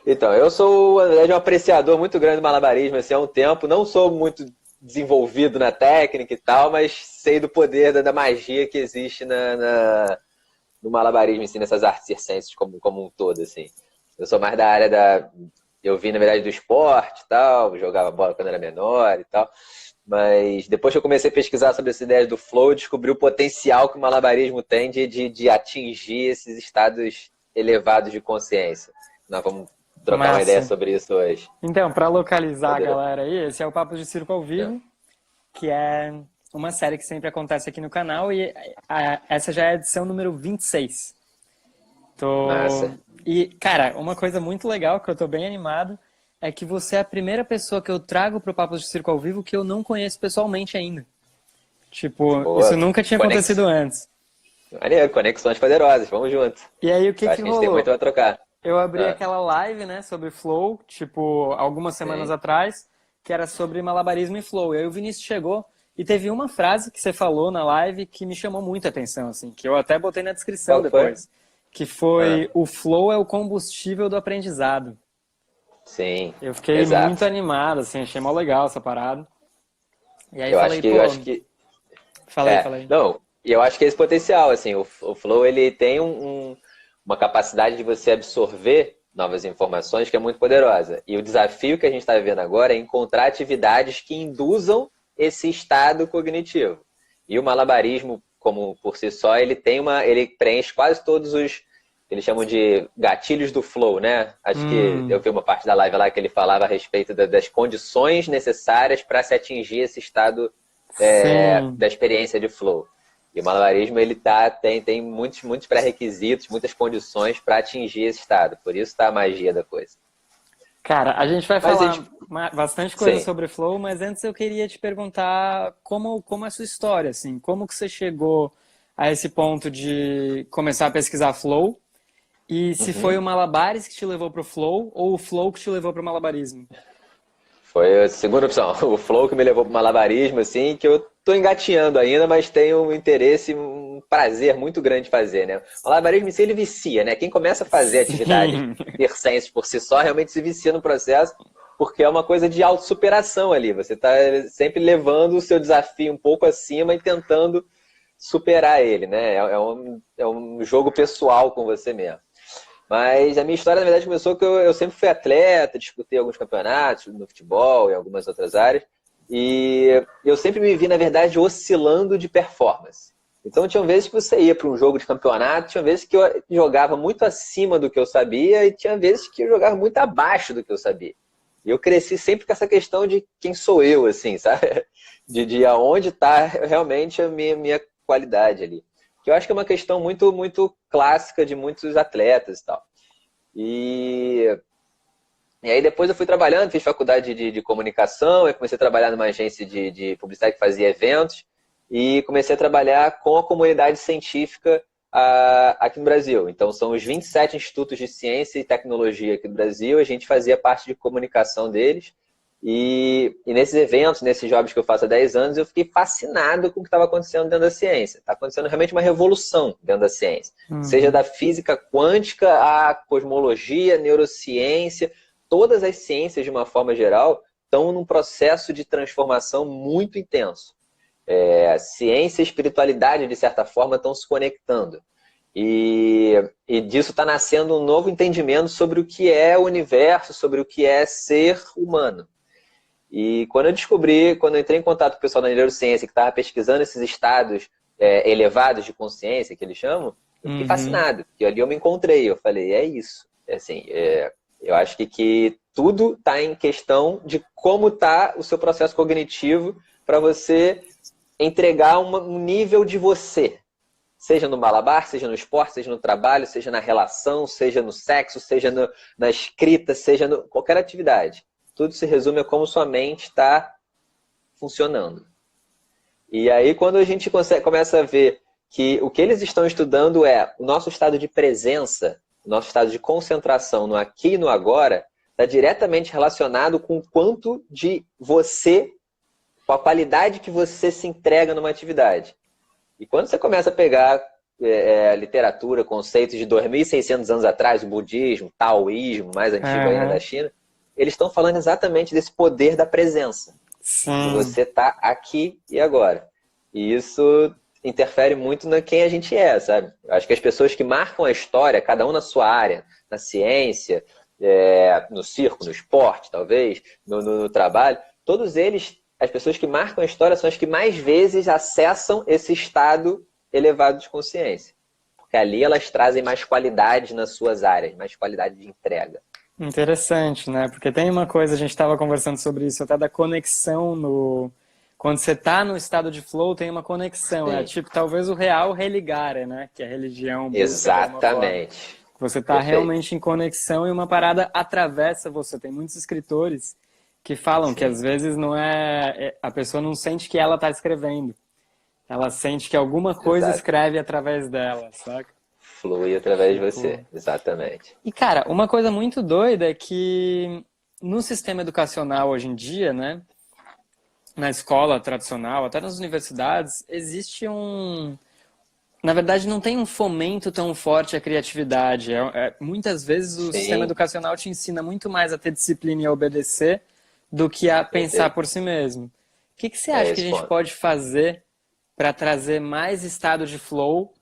Então, eu sou, na verdade, um apreciador muito grande do malabarismo assim, há um tempo. Não sou muito desenvolvido na técnica e tal, mas sei do poder da magia que existe no malabarismo, assim, nessas artes circenses como um todo, assim. Eu sou mais da área da... Eu vim, na verdade, do esporte e tal, jogava bola quando era menor e tal. Mas depois que eu comecei a pesquisar sobre essa ideia do flow, eu descobri o potencial que o malabarismo tem de atingir esses estados elevados de consciência. Nós vamos trocar uma ideia Massa. sobre isso hoje. Então, para localizar a Poder... galera aí, esse é o Papo de Circo ao Não. Vivo, que é uma série que sempre acontece aqui no canal e essa já é a edição número 26. Tô... Massa. E, cara, uma coisa muito legal que eu tô bem animado é que você é a primeira pessoa que eu trago pro Papo de Circo ao Vivo que eu não conheço pessoalmente ainda. Tipo, isso Boa. nunca tinha acontecido antes. Maneiro, conexões poderosas, vamos junto. E aí, o que Eu que acho que a gente tem muito rolou? a trocar. Eu abri Ah, aquela live, né, sobre Flow, tipo, algumas semanas sim. atrás, que era sobre malabarismo e Flow. E aí o Vinícius chegou e teve uma frase que você falou na live que me chamou muita atenção, assim, que eu até botei na descrição Qual que foi? depois, que Ah, foi: o Flow é o combustível do aprendizado. sim, Eu fiquei muito exato. animado, assim, achei mó legal essa parada. E aí Eu acho falei, que, eu pô, acho que falei, falei. não, e eu acho que esse potencial, assim, o Flow, ele tem uma capacidade de você absorver novas informações que é muito poderosa. E o desafio que a gente está vivendo agora é encontrar atividades que induzam esse estado cognitivo. E o malabarismo, como por si só, ele preenche quase todos os, eles chamam de gatilhos do flow, né? Acho que eu Hum, vi uma parte da live lá que ele falava a respeito das condições necessárias para se atingir esse estado sim. da experiência de flow. E o malabarismo ele tem muitos pré-requisitos, muitas condições para atingir esse estado. Por isso está a magia da coisa. Cara, a gente vai Mas a gente, falar bastante coisa sim. sobre Flow, mas antes eu queria te perguntar como é a sua história, assim, como que você chegou a esse ponto de começar a pesquisar Flow e se foi o Uhum. Malabares que te levou pro Flow ou o Flow que te levou pro malabarismo? Foi a segunda opção. O flow que me levou para o malabarismo, assim, que eu tô engatinhando ainda, mas tenho um interesse, um prazer muito grande de fazer, né? O malabarismo em si, ele vicia, né? Quem começa a fazer atividades Sim. circenses por si só, realmente se vicia no processo, porque é uma coisa de autossuperação ali. Você está sempre levando o seu desafio um pouco acima e tentando superar ele, né? É um jogo pessoal com você mesmo. Mas a minha história, na verdade, começou que eu sempre fui atleta, disputei alguns campeonatos no futebol e algumas outras áreas. E eu sempre me vi, na verdade, oscilando de performance. Então, tinha vezes que você ia para um jogo de campeonato, tinha vezes que eu jogava muito acima do que eu sabia e tinha vezes que eu jogava muito abaixo do que eu sabia. E eu cresci sempre com essa questão de quem sou eu, assim, sabe? De aonde está realmente a minha qualidade ali. Que eu acho que é uma questão muito clássica de muitos atletas e tal. E, e aí depois eu fui trabalhando, fiz faculdade de comunicação, eu comecei a trabalhar numa agência de publicidade que fazia eventos e comecei a trabalhar com a comunidade científica aqui no Brasil. Então são os 27 institutos de ciência e tecnologia aqui no Brasil, a gente fazia parte de comunicação deles. E nesses eventos, nesses jobs que eu faço há 10 anos, eu fiquei fascinado com o que estava acontecendo dentro da ciência. Está acontecendo realmente uma revolução dentro da ciência. Seja Uhum. da física quântica à cosmologia, neurociência, todas as ciências, de uma forma geral, estão num processo de transformação muito intenso. Ciência e espiritualidade, de certa forma, estão se conectando. E disso está nascendo um novo entendimento sobre o que é o universo, sobre o que é ser humano. E quando eu entrei em contato com o pessoal da neurociência que estava pesquisando esses estados elevados de consciência, que eles chamam, eu fiquei Uhum. fascinado. E ali eu me encontrei, eu falei, é isso. Assim, eu acho que tudo está em questão de como está o seu processo cognitivo para você entregar um nível de você. Seja no malabar, seja no esporte, seja no trabalho, seja na relação, seja no sexo, seja na escrita, seja em qualquer atividade. Tudo se resume a como sua mente está funcionando. E aí, quando a gente começa a ver que o que eles estão estudando é o nosso estado de presença, o nosso estado de concentração no aqui e no agora, está diretamente relacionado com o quanto de você, com a qualidade que você se entrega numa atividade. E quando você começa a pegar literatura, conceitos de 2.600 anos atrás, o budismo, o taoísmo, mais antigo ainda da China, eles estão falando exatamente desse poder da presença. Sim. De você estar aqui e agora. E isso interfere muito na quem a gente é, sabe? Eu acho que as pessoas que marcam a história, cada um na sua área, na ciência, no circo, no esporte, talvez, no trabalho, todos eles, as pessoas que marcam a história são as que mais vezes acessam esse estado elevado de consciência. Porque ali elas trazem mais qualidade nas suas áreas, mais qualidade de entrega. Interessante, né? Porque tem uma coisa, a gente estava conversando sobre isso, até da conexão no... Quando você está no estado de flow, tem uma conexão. Sim. É tipo, talvez o real religare, né? Que a religião... Exatamente. Você está realmente em conexão e uma parada atravessa você. Tem muitos escritores que falam que às vezes não a pessoa não sente que ela está escrevendo. Ela sente que alguma coisa escreve através dela, saca? Flui através de você, exatamente. E, cara, uma coisa muito doida é que no sistema educacional hoje em dia, né, na escola tradicional, até nas universidades, existe na verdade, não tem um fomento tão forte à criatividade. Muitas vezes o sistema educacional te ensina muito mais a ter disciplina e a obedecer do que a pensar por si mesmo. O que você acha que a gente pode fazer para trazer mais estado de flow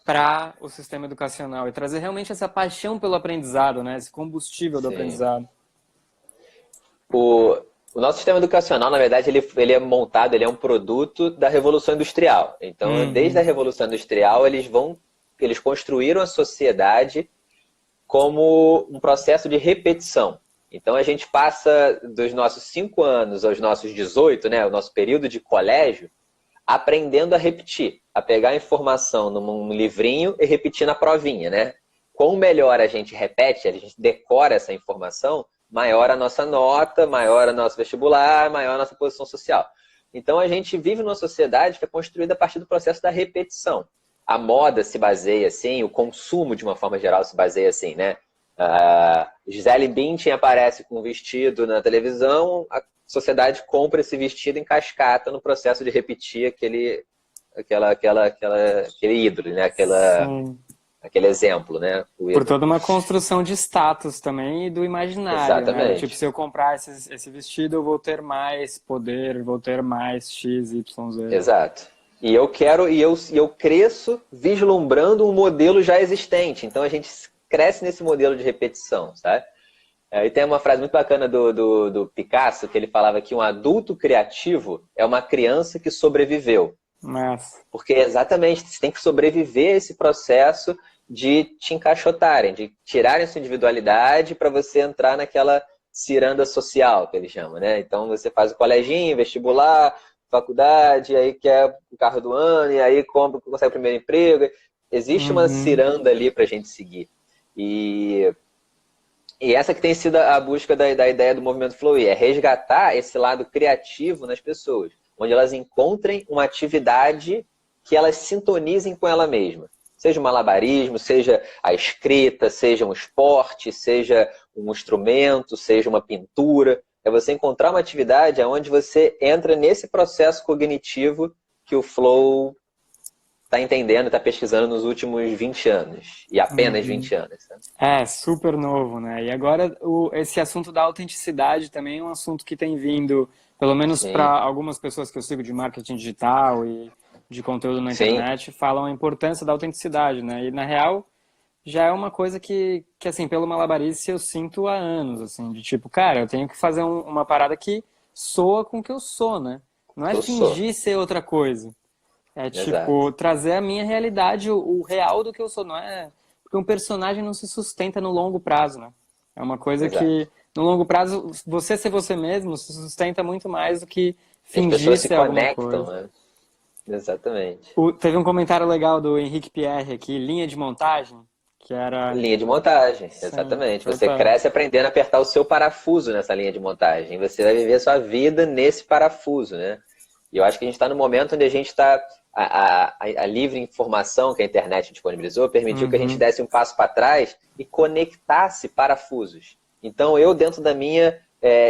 para o sistema educacional e trazer realmente essa paixão pelo aprendizado, né? Esse combustível do aprendizado? O nosso sistema educacional, na verdade, ele é montado, ele é um produto da Revolução Industrial. Então, desde a Revolução Industrial, eles construíram a sociedade como um processo de repetição. Então, a gente passa dos nossos 5 anos aos nossos 18, né, o nosso período de colégio, aprendendo a repetir, a pegar a informação num livrinho e repetir na provinha, né? Quanto melhor a gente repete, a gente decora essa informação, maior a nossa nota, maior o nosso vestibular, maior a nossa posição social. Então, a gente vive numa sociedade que é construída a partir do processo da repetição. A moda se baseia assim, o consumo, de uma forma geral, se baseia assim, né? Gisele Bündchen aparece com um vestido na televisão, a sociedade compra esse vestido em cascata no processo de repetir aquele ídolo, né? Aquele exemplo, né? Por toda uma construção de status também e do imaginário. Exatamente. Né? Tipo, se eu comprar esse vestido, eu vou ter mais poder, vou ter mais X, Y, Z. Exato. E eu cresço vislumbrando um modelo já existente. Então a gente cresce nesse modelo de repetição, sabe? E tem uma frase muito bacana do Picasso, que ele falava que um adulto criativo é uma criança que sobreviveu. Nossa. Porque exatamente, você tem que sobreviver a esse processo de te encaixotarem, de tirarem sua individualidade para você entrar naquela ciranda social, que eles chamam, né? Então você faz o coleginho, vestibular, faculdade, aí quer o carro do ano, e aí consegue o primeiro emprego. Existe uma ciranda ali para a gente seguir. E essa que tem sido a busca da ideia do movimento Flow, é resgatar esse lado criativo nas pessoas, onde elas encontrem uma atividade que elas sintonizem com ela mesma. Seja o malabarismo, seja a escrita, seja um esporte, seja um instrumento, seja uma pintura. É você encontrar uma atividade onde você entra nesse processo cognitivo que o Flow está entendendo, está pesquisando nos últimos 20 anos. E apenas 20 anos. Sabe? Super novo, né? E agora esse assunto da autenticidade também é um assunto que tem vindo, pelo menos para algumas pessoas que eu sigo de marketing digital e de conteúdo na internet, falam a importância da autenticidade, né? E na real, já é uma coisa que assim, pelo malabarice eu sinto há anos, assim, de tipo, cara, eu tenho que fazer uma parada que soa com o que eu sou, né? Não é fingir ser outra coisa. É tipo, trazer a minha realidade, o real do que eu sou, não é? Porque um personagem não se sustenta no longo prazo, né? É uma coisa que, no longo prazo, você ser você mesmo se sustenta muito mais do que fingir ser alguma coisa. Né? Exatamente. Teve um comentário legal do Henrique Pierre aqui, linha de montagem, que era... Linha de montagem, exatamente. Você cresce aprendendo a apertar o seu parafuso nessa linha de montagem. Você vai viver a sua vida nesse parafuso, né? E eu acho que a gente está no momento onde a gente está... A livre informação que a internet disponibilizou permitiu que a gente desse um passo para trás e conectasse parafusos. Então, eu, dentro da minha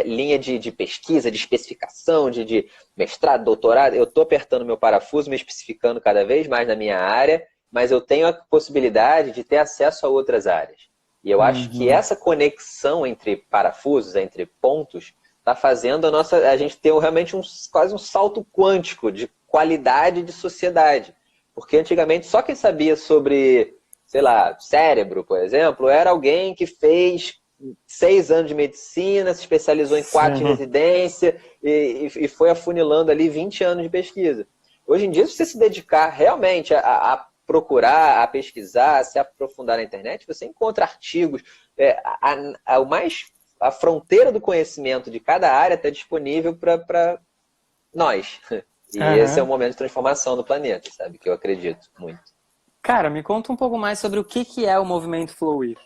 linha de pesquisa, de especificação, de mestrado, doutorado, eu estou apertando meu parafuso, me especificando cada vez mais na minha área mas eu tenho a possibilidade de ter acesso a outras áreas. E eu acho que essa conexão entre parafusos, entre pontos, está fazendo a gente ter realmente quase um salto quântico de qualidade de sociedade. Porque antigamente só quem sabia sobre, sei lá, cérebro, por exemplo, era alguém que fez 6 anos de medicina, se especializou em 4 de residência e foi afunilando ali 20 anos de pesquisa. Hoje em dia, se você se dedicar realmente a procurar, a pesquisar, a se aprofundar na internet, você encontra artigos. A fronteira do conhecimento de cada área está disponível para nós. E esse é o momento de transformação do planeta, sabe? Que eu acredito muito. Cara, me conta um pouco mais sobre o que é o movimento Flowir,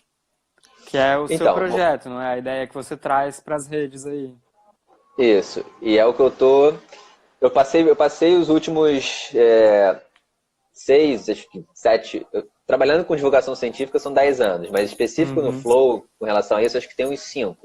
que é o seu projeto, não é? A ideia que você traz para as redes aí. Isso. E é o que eu passei os últimos 6, acho que 7... Trabalhando com divulgação científica são 10 anos, mas específico no Flow, com relação a isso, acho que tem uns 5.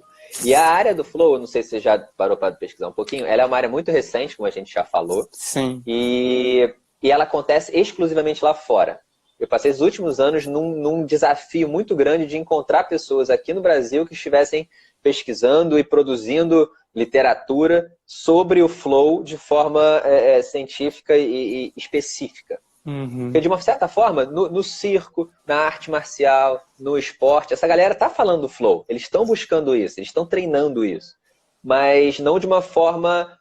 E a área do Flow, não sei se você já parou para pesquisar um pouquinho, ela é uma área muito recente, como a gente já falou. Sim. E ela acontece exclusivamente lá fora. Eu passei os últimos anos num desafio muito grande de encontrar pessoas aqui no Brasil que estivessem pesquisando e produzindo literatura sobre o Flow de forma científica e específica. Porque, de uma certa forma, no circo, na arte marcial, no esporte, essa galera tá falando do Flow. Eles estão buscando isso, eles estão treinando isso. Mas não de uma forma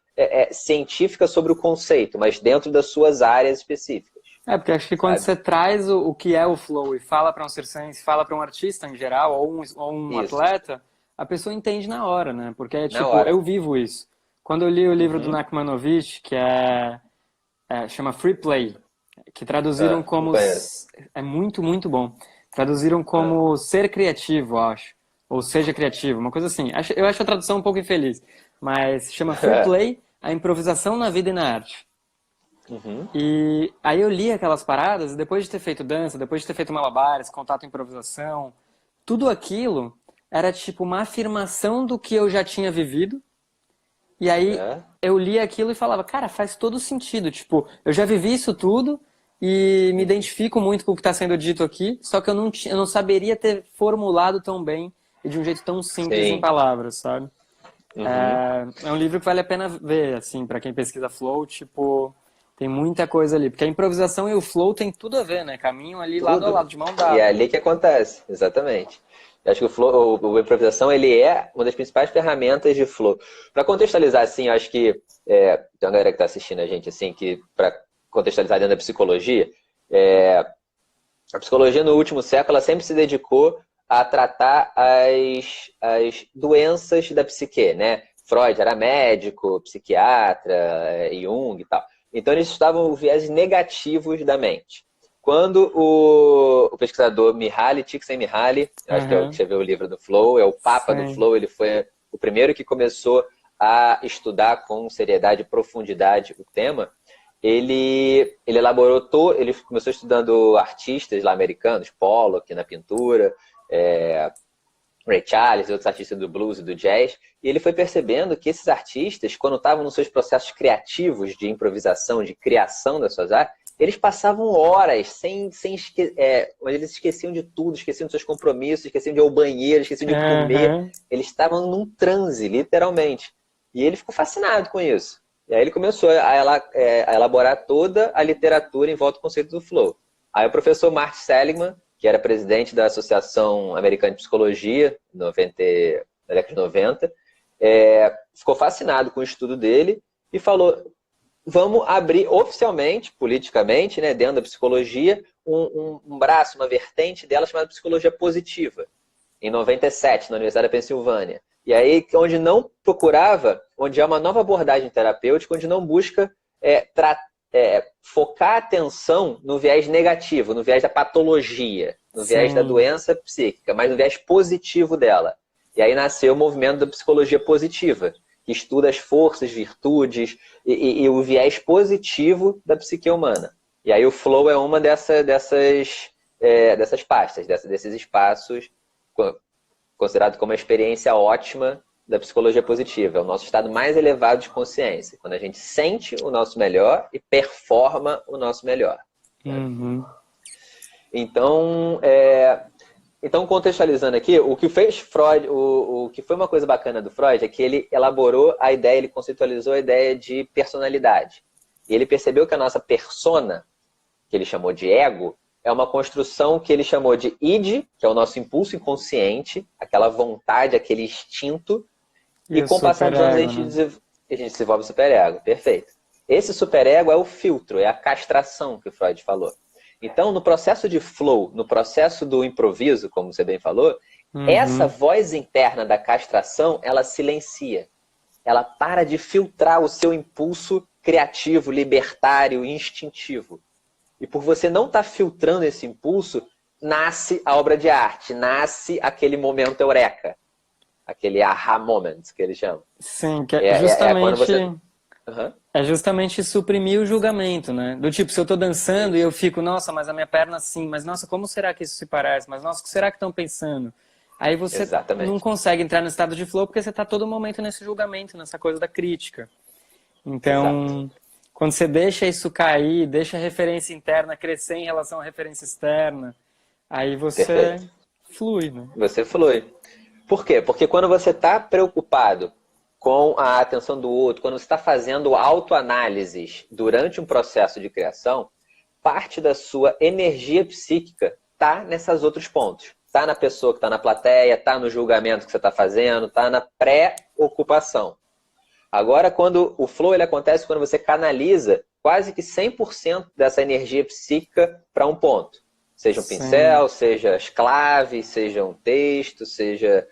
científica sobre o conceito, mas dentro das suas áreas específicas. Porque acho que quando você traz o que é o Flow e fala para um circense, fala para um artista em geral, ou um atleta, a pessoa entende na hora, né? Porque é tipo, eu vivo isso. Quando eu li o livro do Nachmanovitch, que chama Free Play, que traduziram como... É muito, muito bom. Traduziram como ser criativo, acho. Ou seja criativo, uma coisa assim. Eu acho a tradução um pouco infeliz. Mas chama Free Play, a improvisação na vida e na arte. E aí eu li aquelas paradas, e depois de ter feito dança, depois de ter feito malabares, contato improvisação, tudo aquilo era tipo uma afirmação do que eu já tinha vivido. E aí eu li aquilo e falava, cara, faz todo sentido. Tipo, eu já vivi isso tudo e me identifico muito com o que está sendo dito aqui, só que eu não saberia ter formulado tão bem e de um jeito tão simples em palavras, sabe? É um livro que vale a pena ver, assim, para quem pesquisa Flow, tipo, tem muita coisa ali. Porque a improvisação e o Flow tem tudo a ver, né? Caminham ali lado a lado, de mão dada. E é ali que acontece, exatamente. Eu acho que o Flow, a improvisação, ele é uma das principais ferramentas de Flow. Para contextualizar, assim, eu acho que tem uma galera que está assistindo a gente, assim, que para contextualizar dentro da psicologia, a psicologia no último século ela sempre se dedicou a tratar as doenças da psique, né? Freud era médico, psiquiatra, Jung e tal. Então eles estudavam os viés negativos da mente. Quando o pesquisador Mihaly Csikszentmihalyi, acho que é o que escreveu o livro do Flow, é o papa do Flow, ele foi o primeiro que começou a estudar com seriedade e profundidade o tema. Ele elaborou ele começou estudando artistas lá americanos, Pollock na pintura, Ray Charles e outros artistas do blues e do jazz, e ele foi percebendo que esses artistas, quando estavam nos seus processos criativos de improvisação, de criação das suas artes, eles passavam horas onde eles esqueciam de tudo, esqueciam dos seus compromissos, esqueciam de ir ao banheiro, esqueciam de comer. Eles estavam num transe, literalmente. E ele ficou fascinado com isso. E aí ele começou a elaborar toda a literatura em volta do conceito do Flow. Aí o professor Martin Seligman, que era presidente da Associação Americana de Psicologia, na década de 90, ficou fascinado com o estudo dele e falou, vamos abrir oficialmente, politicamente, né, dentro da psicologia, um braço, uma vertente dela chamada psicologia positiva, em 97, na Universidade da Pensilvânia. E aí, onde não procurava, onde há uma nova abordagem terapêutica, onde não busca focar a atenção no viés negativo, no viés da patologia, no viés da doença psíquica, mas no viés positivo dela. E aí nasceu o movimento da psicologia positiva, que estuda as forças, virtudes e o viés positivo da psique humana. E aí o Flow é uma dessas pastas, desses espaços considerado como uma experiência ótima da psicologia positiva. É o nosso estado mais elevado de consciência, quando a gente sente o nosso melhor e performa o nosso melhor. Então, então, contextualizando aqui, o que fez Freud, o que foi uma coisa bacana do Freud é que ele elaborou a ideia, ele conceitualizou a ideia de personalidade. E ele percebeu que a nossa persona, que ele chamou de ego, é uma construção que ele chamou de id, que é o nosso impulso inconsciente, aquela vontade, aquele instinto, e com o passar dos anos a gente desenvolve o superego. Perfeito. Esse superego é o filtro, é a castração que o Freud falou. Então, no processo de flow, no processo do improviso, como você bem falou, essa voz interna da castração, ela silencia. Ela para de filtrar o seu impulso criativo, libertário, instintivo. E por você não estar filtrando esse impulso, nasce a obra de arte, nasce aquele momento eureka. Aquele aha moment, que eles chamam. Sim, que é justamente... você... É justamente suprimir o julgamento, né? Do tipo, se eu tô dançando e eu fico, nossa, mas a minha perna assim, mas nossa, como será que isso se parece? Mas nossa, o que será que estão pensando? Aí você não consegue entrar no estado de flow porque você tá todo momento nesse julgamento, nessa coisa da crítica. Então, quando você deixa isso cair, deixa a referência interna crescer em relação à referência externa, aí você flui, né? Você flui. Por quê? Porque quando você tá preocupado com a atenção do outro, quando você está fazendo autoanálises durante um processo de criação, parte da sua energia psíquica está nesses outros pontos. Está na pessoa que está na plateia, está no julgamento que você está fazendo, está na pré-ocupação. Agora, quando o flow ele acontece quando você canaliza quase que 100% dessa energia psíquica para um ponto. Seja um pincel, seja as claves, seja um texto, seja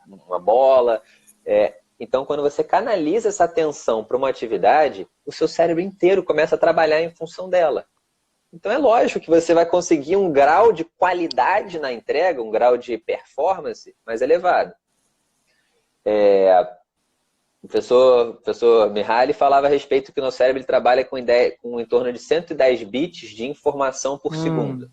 uma bola. Então, quando você canaliza essa atenção para uma atividade, o seu cérebro inteiro começa a trabalhar em função dela. Então, é lógico que você vai conseguir um grau de qualidade na entrega, um grau de performance mais elevado. O professor Mihaly falava a respeito que o nosso cérebro ele trabalha com em torno de 110 bits de informação por segundo.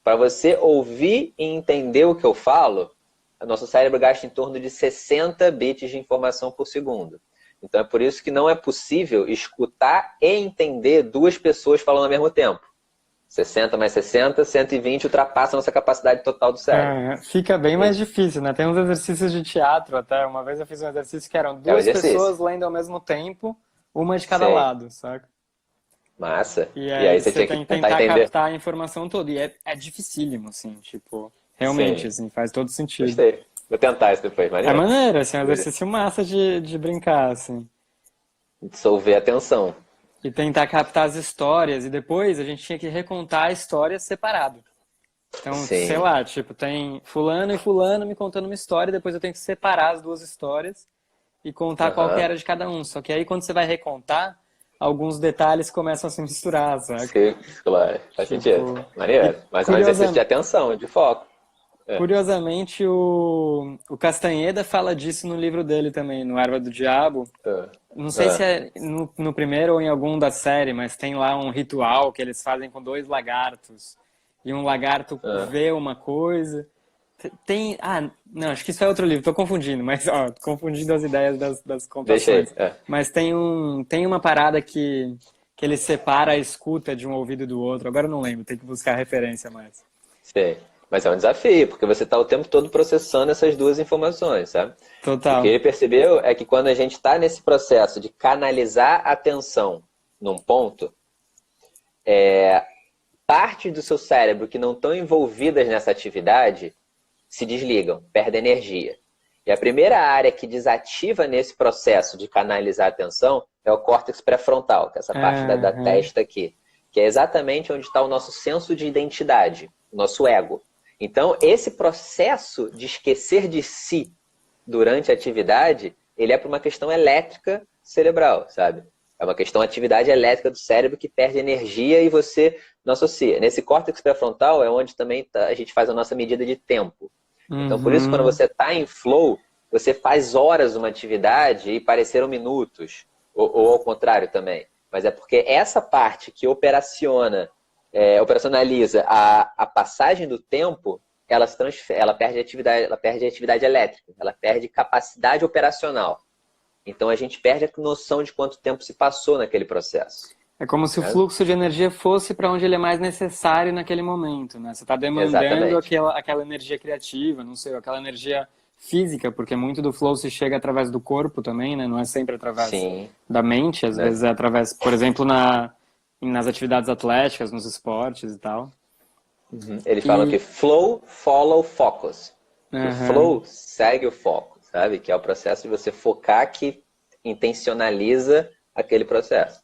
Para você ouvir e entender o que eu falo, o nosso cérebro gasta em torno de 60 bits de informação por segundo. Então é por isso que não é possível escutar e entender duas pessoas falando ao mesmo tempo. 60 mais 60, 120 ultrapassa a nossa capacidade total do cérebro. Fica bem mais difícil, né? Tem uns exercícios de teatro até. Uma vez eu fiz um exercício que eram duas pessoas lendo ao mesmo tempo, uma de cada lado, saca? Massa. E aí você tem que tentar captar a informação toda. E é dificílimo, assim, tipo... Realmente, assim, faz todo sentido. Gostei. Vou tentar isso depois, maneiro. É maneiro, assim, é um exercício massa de brincar, assim. Dissolver a atenção. E tentar captar as histórias, e depois a gente tinha que recontar a história separado. Então, sei lá, tipo, tem fulano e fulano me contando uma história, e depois eu tenho que separar as duas histórias e contar qual que era de cada um. Só que aí, quando você vai recontar, alguns detalhes começam a se misturar, sabe? Sim, claro. Faz sentido. Maneiro. Mas é um exercício de atenção, de foco. Curiosamente, o Castanheda fala disso no livro dele também, no Erva do Diabo. Não sei se é no primeiro ou em algum da série, mas tem lá um ritual que eles fazem com 2 lagartos. E um lagarto vê uma coisa. Não, acho que isso é outro livro, tô confundindo, mas confundindo as ideias das contações. Mas tem uma parada que ele separa a escuta de um ouvido do outro. Agora eu não lembro, tem que buscar a referência mais. Sei. Mas é um desafio, porque você está o tempo todo processando essas duas informações, sabe? Total. O que ele percebeu é que quando a gente está nesse processo de canalizar a atenção num ponto, parte do seu cérebro que não estão envolvidas nessa atividade se desligam, perdem energia. E a primeira área que desativa nesse processo de canalizar a atenção é o córtex pré-frontal, que é essa parte da testa aqui, que é exatamente onde está o nosso senso de identidade, o nosso ego. Então, esse processo de esquecer de si durante a atividade, ele é por uma questão elétrica cerebral, sabe? É uma questão de atividade elétrica do cérebro que perde energia e você não associa. Nesse córtex pré-frontal é onde também a gente faz a nossa medida de tempo. Então, por isso, quando você está em flow, você faz horas uma atividade e pareceram minutos. Ou ao contrário também. Mas é porque essa parte que operacionaliza a passagem do tempo, ela perde atividade elétrica, ela perde capacidade operacional. Então a gente perde a noção de quanto tempo se passou naquele processo. É como se o fluxo de energia fosse para onde ele é mais necessário naquele momento, né? Você está demandando Exatamente. aquela energia criativa, não sei, aquela energia física, porque muito do flow se chega através do corpo também, né? Não é sempre através Sim, da mente, às né? vezes é através, por exemplo, nas atividades atléticas, nos esportes e tal. Eles falam que E, flow follow focus. Que o aham, flow segue o foco, sabe? Que é o processo de você focar que intencionaliza aquele processo.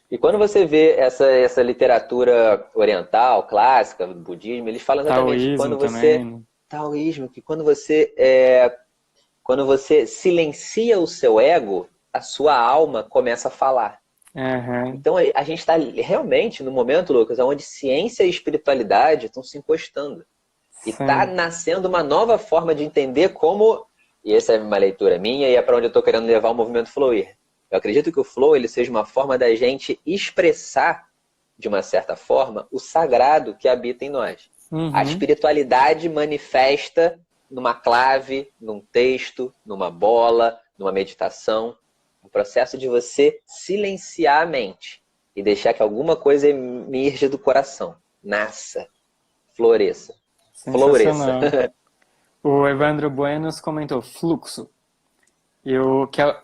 E quando você vê essa literatura oriental, clássica, do budismo, eles falam exatamente que taoísmo quando também, você... né? Taoísmo, que quando você silencia o seu ego, a sua alma começa a falar. Aham, Então a gente está realmente no momento, Lucas, onde ciência e espiritualidade estão se encostando. E está sim. nascendo uma nova forma de entender como, e essa é uma leitura minha e é para onde eu estou querendo levar o movimento Fluir. Eu acredito que o flow ele seja uma forma da gente expressar, de uma certa forma, o sagrado que habita em nós. A Uhum. espiritualidade manifesta numa clave, num texto, numa bola, numa meditação. O processo de você silenciar a mente e deixar que alguma coisa emerja do coração. Nasça, floresça. Floresça. Sensacional. O Evandro Buenos comentou fluxo.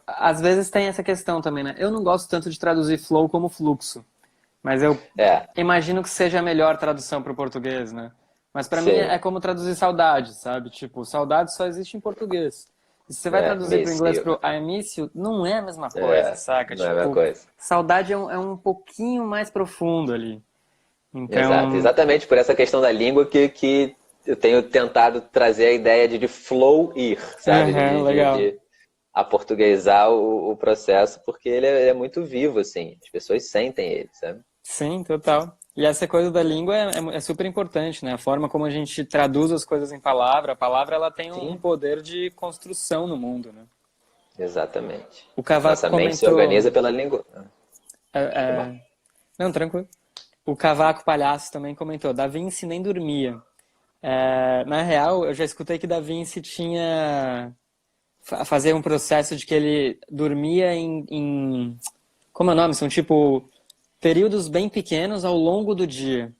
Às vezes tem essa questão também, né? Eu não gosto tanto de traduzir flow como fluxo, mas eu É, imagino que seja a melhor tradução para o português, né? Mas para mim é sim. como traduzir saudade, sabe? Tipo, saudade só existe em português. E se você vai traduzir para o Miss inglês you. para o I miss you, não é a mesma coisa, É, saca? não é a mesma Tipo, coisa. saudade é um pouquinho mais profundo ali. Exato. Então, Exatamente por essa questão da língua que eu tenho tentado trazer a ideia de flow ir, sabe? aham, legal. De aportuguesar o processo, porque ele é muito vivo, assim. As pessoas sentem ele, sabe? Sim, total. E essa coisa da língua é super importante, né? A forma como a gente traduz as coisas em palavra. A palavra ela tem um Sim, poder de construção no mundo, né? exatamente. O Cavaco Nossa mente se comentou. organiza pela língua. é, Foi mal. é, Não, tranquilo. O Cavaco Palhaço também comentou. Da Vinci nem dormia. Na real, eu já escutei que Da Vinci tinha fazer um processo de que ele dormia como é o nome? São tipo períodos bem pequenos ao longo do dia.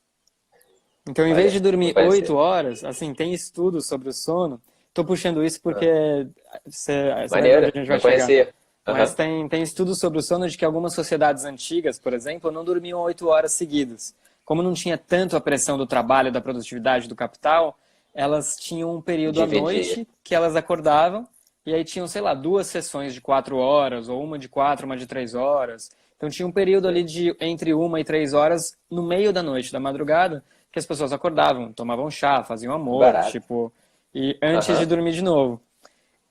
Então, em vez de Olha, não dormir conhecia. 8 horas, assim, tem estudos sobre o sono. Estou puxando isso porque Ah, você vai ver onde maneiro, a gente vai não chegar. conhecia. Mas Aham. tem estudos sobre o sono de que algumas sociedades antigas, por exemplo, não dormiam 8 horas seguidas. Como não tinha tanto a pressão do trabalho, da produtividade, do capital, elas tinham um período à Dividir. noite que elas acordavam e aí tinham, sei lá, 2 sessões de 4 horas, ou uma de 4, uma de 3 horas. Então tinha um período ali Sim. de entre 1 e 3 horas no meio da noite, da madrugada, que as pessoas acordavam, tomavam chá, faziam amor, Barato. tipo, e antes de Aham. dormir de novo.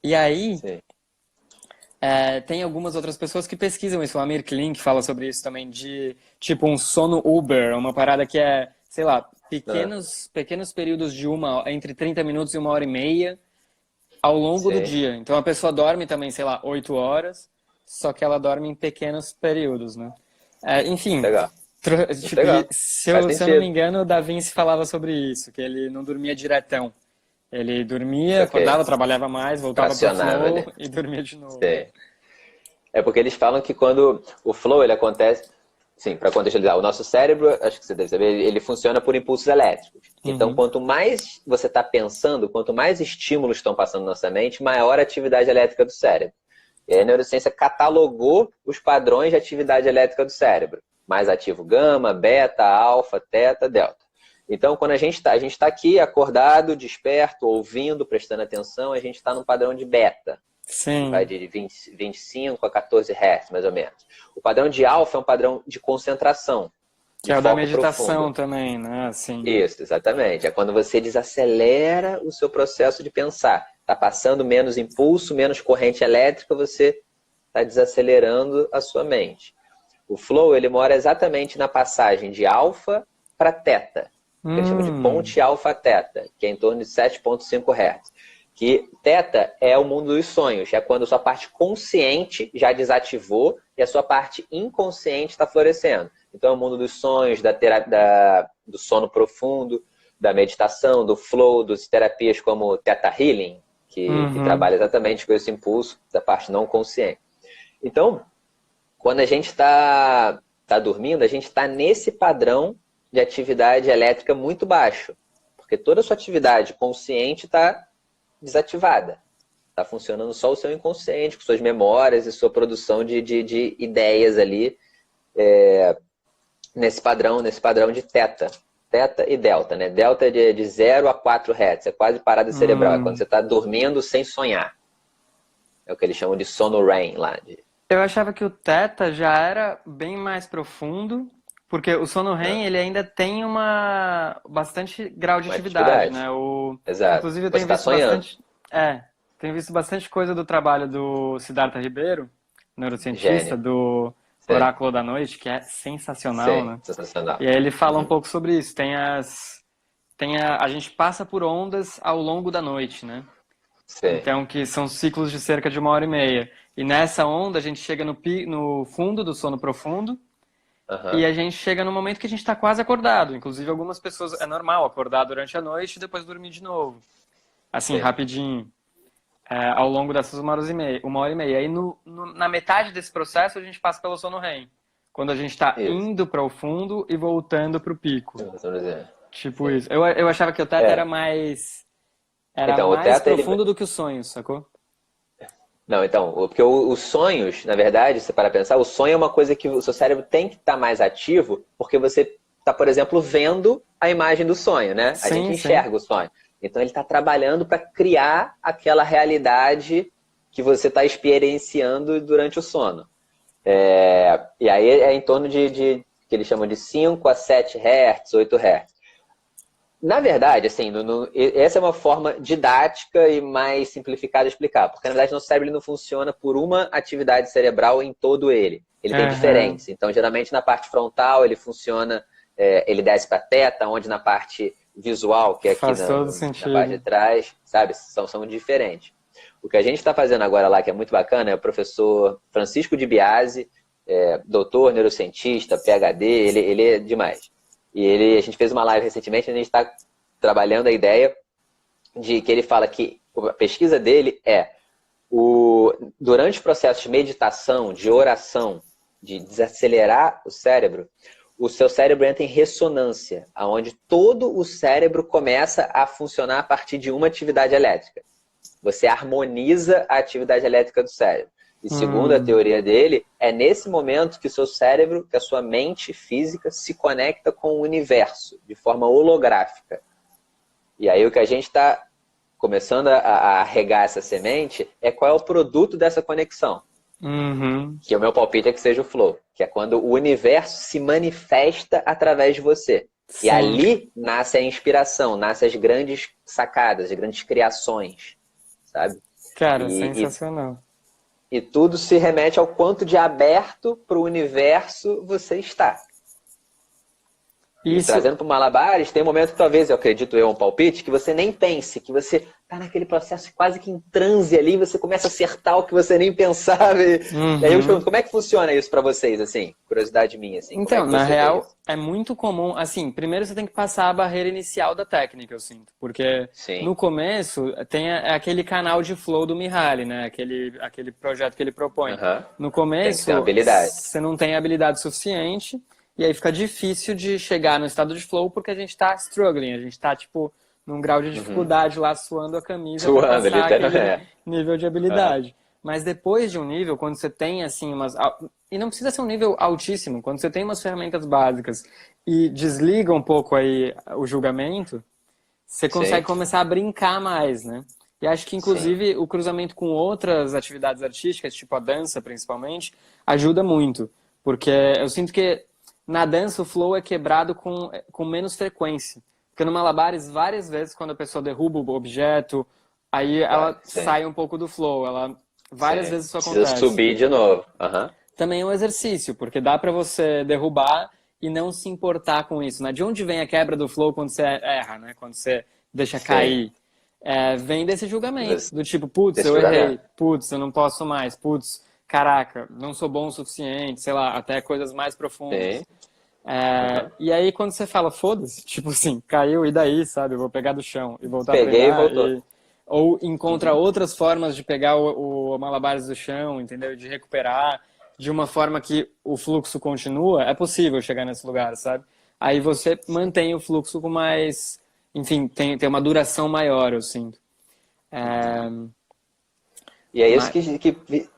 E aí, Sim. tem algumas outras pessoas que pesquisam isso. O Amir Klink fala sobre isso também, de tipo um sono Uber, uma parada que é, sei lá, Ah, pequenos períodos de entre 30 minutos e 1 hora e meia ao longo do sim. dia. Então a pessoa dorme também, sei lá, 8 horas, só que ela dorme em pequenos períodos, né? Enfim, Legal. Muito tipo, legal. Faz se eu não me sentido. engano, o Da Vinci falava sobre isso, que ele não dormia diretão. Ele dormia, Saquei. acordava, trabalhava mais, voltava pro Fracionava flow ali. e dormia de novo. Sim. É porque eles falam que quando o flow ele acontece, sim, para contextualizar, o nosso cérebro, acho que você deve saber, ele funciona por impulsos elétricos. Então, Uhum. quanto mais você está pensando, quanto mais estímulos estão passando na nossa mente, maior a atividade elétrica do cérebro. E aí a neurociência catalogou os padrões de atividade elétrica do cérebro. Mais ativo gama, beta, alfa, teta, delta. Então, quando a gente tá aqui acordado, desperto, ouvindo, prestando atenção, a gente está num padrão de beta, que vai Sim, de 25 a 14 Hz, mais ou menos. O padrão de alfa é um padrão de concentração, que de é o da foco profundo. meditação também, né? Assim. Isso, exatamente. É quando você desacelera o seu processo de pensar. Está passando menos impulso, menos corrente elétrica, você está desacelerando a sua mente. O flow, ele mora exatamente na passagem de alfa para teta, que ele chama de Hum, ponte alfa-teta, que é em torno de 7,5 Hz. Que teta é o mundo dos sonhos, é quando a sua parte consciente já desativou e a sua parte inconsciente está florescendo. Então é o mundo dos sonhos, do sono profundo, da meditação, do flow, das terapias como Theta Healing, que uhum, trabalha exatamente com esse impulso da parte não consciente. Então, quando a gente está está dormindo, a gente está nesse padrão de atividade elétrica muito baixo. Porque toda a sua atividade consciente está desativada. Está funcionando só o seu inconsciente, com suas memórias e sua produção de ideias ali nesse padrão de teta. Teta e delta, né? Delta é de 0 a 4 Hz, é quase parada cerebral. É quando você está dormindo sem sonhar. É o que eles chamam de sono REM lá. Eu achava que o teta já era bem mais profundo, porque o sono REM ele ainda tem bastante grau de atividade, né? Exato. Inclusive eu tenho visto bastante, tenho visto bastante coisa do trabalho do Siddhartha Ribeiro, neurocientista, do Oráculo da Noite, que é sensacional, né? Sensacional. E aí ele fala um pouco sobre isso. A gente passa por ondas ao longo da noite, né? Sim. Então, que são ciclos de cerca de 1h30. E nessa onda, a gente chega no fundo do sono profundo e a gente chega no momento que a gente está quase acordado. Inclusive, algumas pessoas, é normal acordar durante a noite e depois dormir de novo. Assim, rapidinho. Ao longo dessas 1h30. Aí, na metade desse processo, a gente passa pelo sono REM. Quando a gente está indo para o fundo e voltando para o pico. Tipo isso. Eu achava que o teta era mais... mais profundo do que os sonhos, sacou? Não, então, porque os sonhos, na verdade, se você parar pra pensar, o sonho é uma coisa que o seu cérebro tem que estar mais ativo, porque você está, por exemplo, vendo a imagem do sonho, né? A gente enxerga o sonho. Então ele está trabalhando para criar aquela realidade que você está experienciando durante o sono. E aí é em torno que eles chamam de 5 a 7 Hz, 8 Hz. Na verdade, assim, essa é uma forma didática e mais simplificada de explicar, porque na verdade nosso cérebro ele não funciona por uma atividade cerebral em todo ele. Ele tem diferentes. Então, geralmente na parte frontal ele funciona, ele desce para teta, onde na parte visual, que é aqui na parte de trás, sabe? São diferentes. O que a gente está fazendo agora lá, que é muito bacana, é o professor Francisco de Biasi, doutor, neurocientista, PhD, ele é demais. E a gente fez uma live recentemente, a gente está trabalhando a ideia de que ele fala que a pesquisa dele durante o processo de meditação, de oração, de desacelerar o seu cérebro entra em ressonância, onde todo o cérebro começa a funcionar a partir de uma atividade elétrica. Você harmoniza a atividade elétrica do cérebro. E segundo a teoria dele, é nesse momento que o seu cérebro, que a sua mente física se conecta com o universo, de forma holográfica. E aí o que a gente está começando a regar essa semente é qual é o produto dessa conexão. Que o meu palpite é que seja o flow, que é quando o universo se manifesta através de você. Sim. E ali nasce a inspiração, nasce as grandes sacadas, as grandes criações, sabe? Cara, sensacional. E tudo se remete ao quanto de aberto para o universo você está. Isso. E trazendo para o Malabares, tem um momento que talvez, eu acredito um palpite, que você nem pense, que você está naquele processo quase que em transe ali, você começa a acertar o que você nem pensava. E aí eu te pergunto, como é que funciona isso para vocês, assim? Curiosidade minha, assim. Então, na real, é muito comum, assim, primeiro você tem que passar a barreira inicial da técnica, eu sinto. Porque no começo tem aquele canal de flow do Mihaly, né? Aquele projeto que ele propõe. No começo, você não tem habilidade suficiente. E aí fica difícil de chegar no estado de flow porque a gente tá struggling, a gente tá, tipo, num grau de dificuldade lá, suando a camisa pra passar aquele nível de habilidade. Mas depois de um nível, quando você tem, assim, e não precisa ser um nível altíssimo, quando você tem umas ferramentas básicas e desliga um pouco aí o julgamento, você consegue começar a brincar mais, né? E acho que, inclusive, o cruzamento com outras atividades artísticas, tipo a dança, principalmente, ajuda muito. Porque eu sinto que na dança, o flow é quebrado com menos frequência. Porque no Malabares, várias vezes, quando a pessoa derruba o objeto, aí ela sai um pouco do flow. Várias vezes isso acontece. Precisa subir de novo. Também é um exercício, porque dá pra você derrubar e não se importar com isso, né? De onde vem a quebra do flow quando você erra, né? Quando você deixa cair. Vem desse julgamento. Do tipo, putz, eu errei. Putz, eu não posso mais. Putz, caraca, não sou bom o suficiente, sei lá, até coisas mais profundas. E aí quando você fala, foda-se, tipo assim, caiu e daí, sabe? Eu vou pegar do chão e voltar a pegar. E voltou. Ou encontra outras formas de pegar o Malabares do chão, entendeu? De recuperar, de uma forma que o fluxo continua, é possível chegar nesse lugar, sabe? Aí você mantém o fluxo com mais... Enfim, tem uma duração maior, eu sinto. E é isso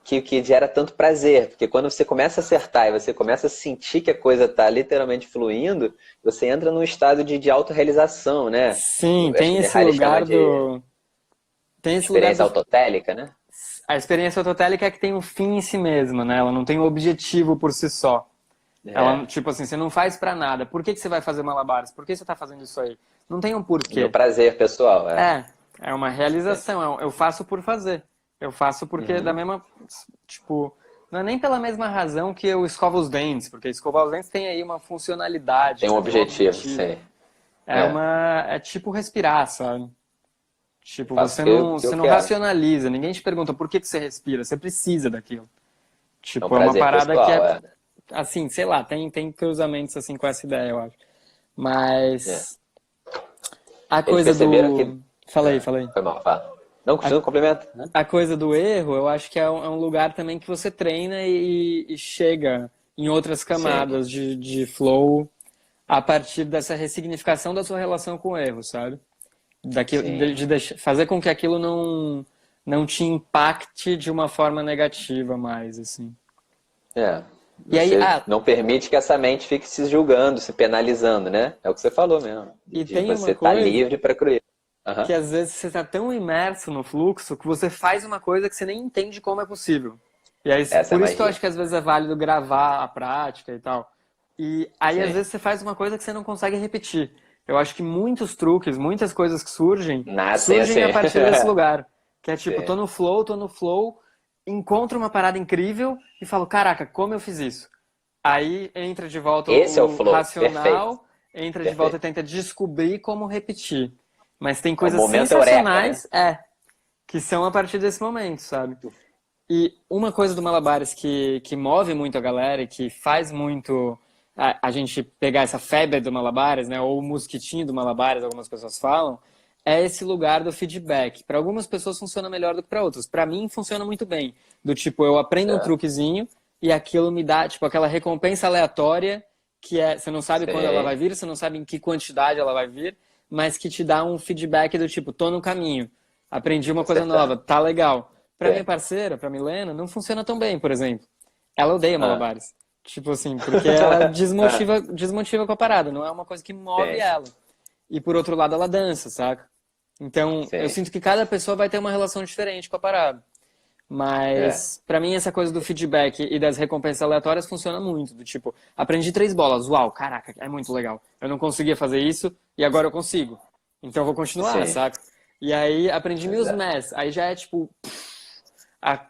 que gera tanto prazer, porque quando você começa a acertar e você começa a sentir que a coisa está literalmente fluindo, você entra num estado de autorrealização, né? Sim, Acho tem que esse Harry chama lugar de do... Tem esse lugar experiência do... autotélica, né? A experiência autotélica é que tem um fim em si mesma, né? Ela não tem um objetivo por si só. Ela, tipo assim, você não faz pra nada. Por que você vai fazer malabares? Por que você tá fazendo isso aí? Não tem um No porquê. prazer pessoal, É uma realização. Eu faço por fazer. Eu faço porque da mesma, tipo, não é nem pela mesma razão que eu escovo os dentes, porque escovar os dentes tem aí uma funcionalidade, Tem um tipo, objetivo, sim. É tipo respirar, sabe? Tipo, Faço você o que eu você não quero. racionaliza, ninguém te pergunta por que você respira, você precisa daquilo. É um Tipo, é uma prazer parada que pessoal, é, assim, sei lá, tem cruzamentos assim com essa ideia, eu acho. Mas a Eles coisa perceberam que... do... Falei. Foi mal, fala. Não, A, continua, complemento. a coisa do erro, eu acho que é um lugar também que você treina e chega em outras Sim. camadas de flow a partir dessa ressignificação da sua relação com o erro, sabe? Sim. Fazer com que aquilo não te impacte de uma forma negativa mais, assim. E aí, Você não permite que essa mente fique se julgando, se penalizando, né? É o que você falou mesmo. e De tem você uma estar coisa livre para cruir. que às vezes você está tão imerso no fluxo que você faz uma coisa que você nem entende como é possível. E aí, Essa é a por isso que eu magia. acho que às vezes é válido gravar a prática e tal. E aí, às Sim. vezes, você faz uma coisa que você não consegue repetir. Eu acho que muitos truques, muitas coisas que Nascem surgem assim. a partir desse lugar. Que é tipo, Sim. tô no flow, encontro uma parada incrível e falo, caraca, como eu fiz isso? Aí entra de volta Esse é o o flow. Perfeito. racional, entra de volta e Perfeito. tenta descobrir como repetir. Mas tem É o coisas momento eureka, né? sensacionais, que são a partir desse momento, sabe? E uma coisa do Malabares que move muito a galera e que faz muito a gente pegar essa febre do Malabares, né? Ou o mosquitinho do Malabares, algumas pessoas falam, é esse lugar do feedback. Para algumas pessoas funciona melhor do que para outras. Para mim funciona muito bem. Do tipo, eu aprendo um É. truquezinho e aquilo me dá, tipo, aquela recompensa aleatória que você não sabe quando ela vai Sim. vir, você não sabe em que quantidade ela vai vir, mas que te dá um feedback do tipo, tô no caminho, aprendi uma coisa nova, Acertando. tá legal. Pra minha Sim. parceira, pra Milena, não funciona tão bem, por exemplo. Ela odeia Ah. malabares. Tipo assim, porque ela Ah. desmotiva com a parada, não é uma coisa que move Sim. ela. E por outro lado, ela dança, saca? Então, eu Sim. sinto que cada pessoa vai ter uma relação diferente com a parada. É. Mas, pra mim, essa coisa do feedback e das recompensas aleatórias funciona muito. Do tipo, aprendi 3 bolas, uau, caraca, é muito legal. Eu não conseguia fazer isso e agora eu consigo. Então eu vou continuar, Sim. saca? E aí aprendi meus Exato. mass. Aí já é tipo,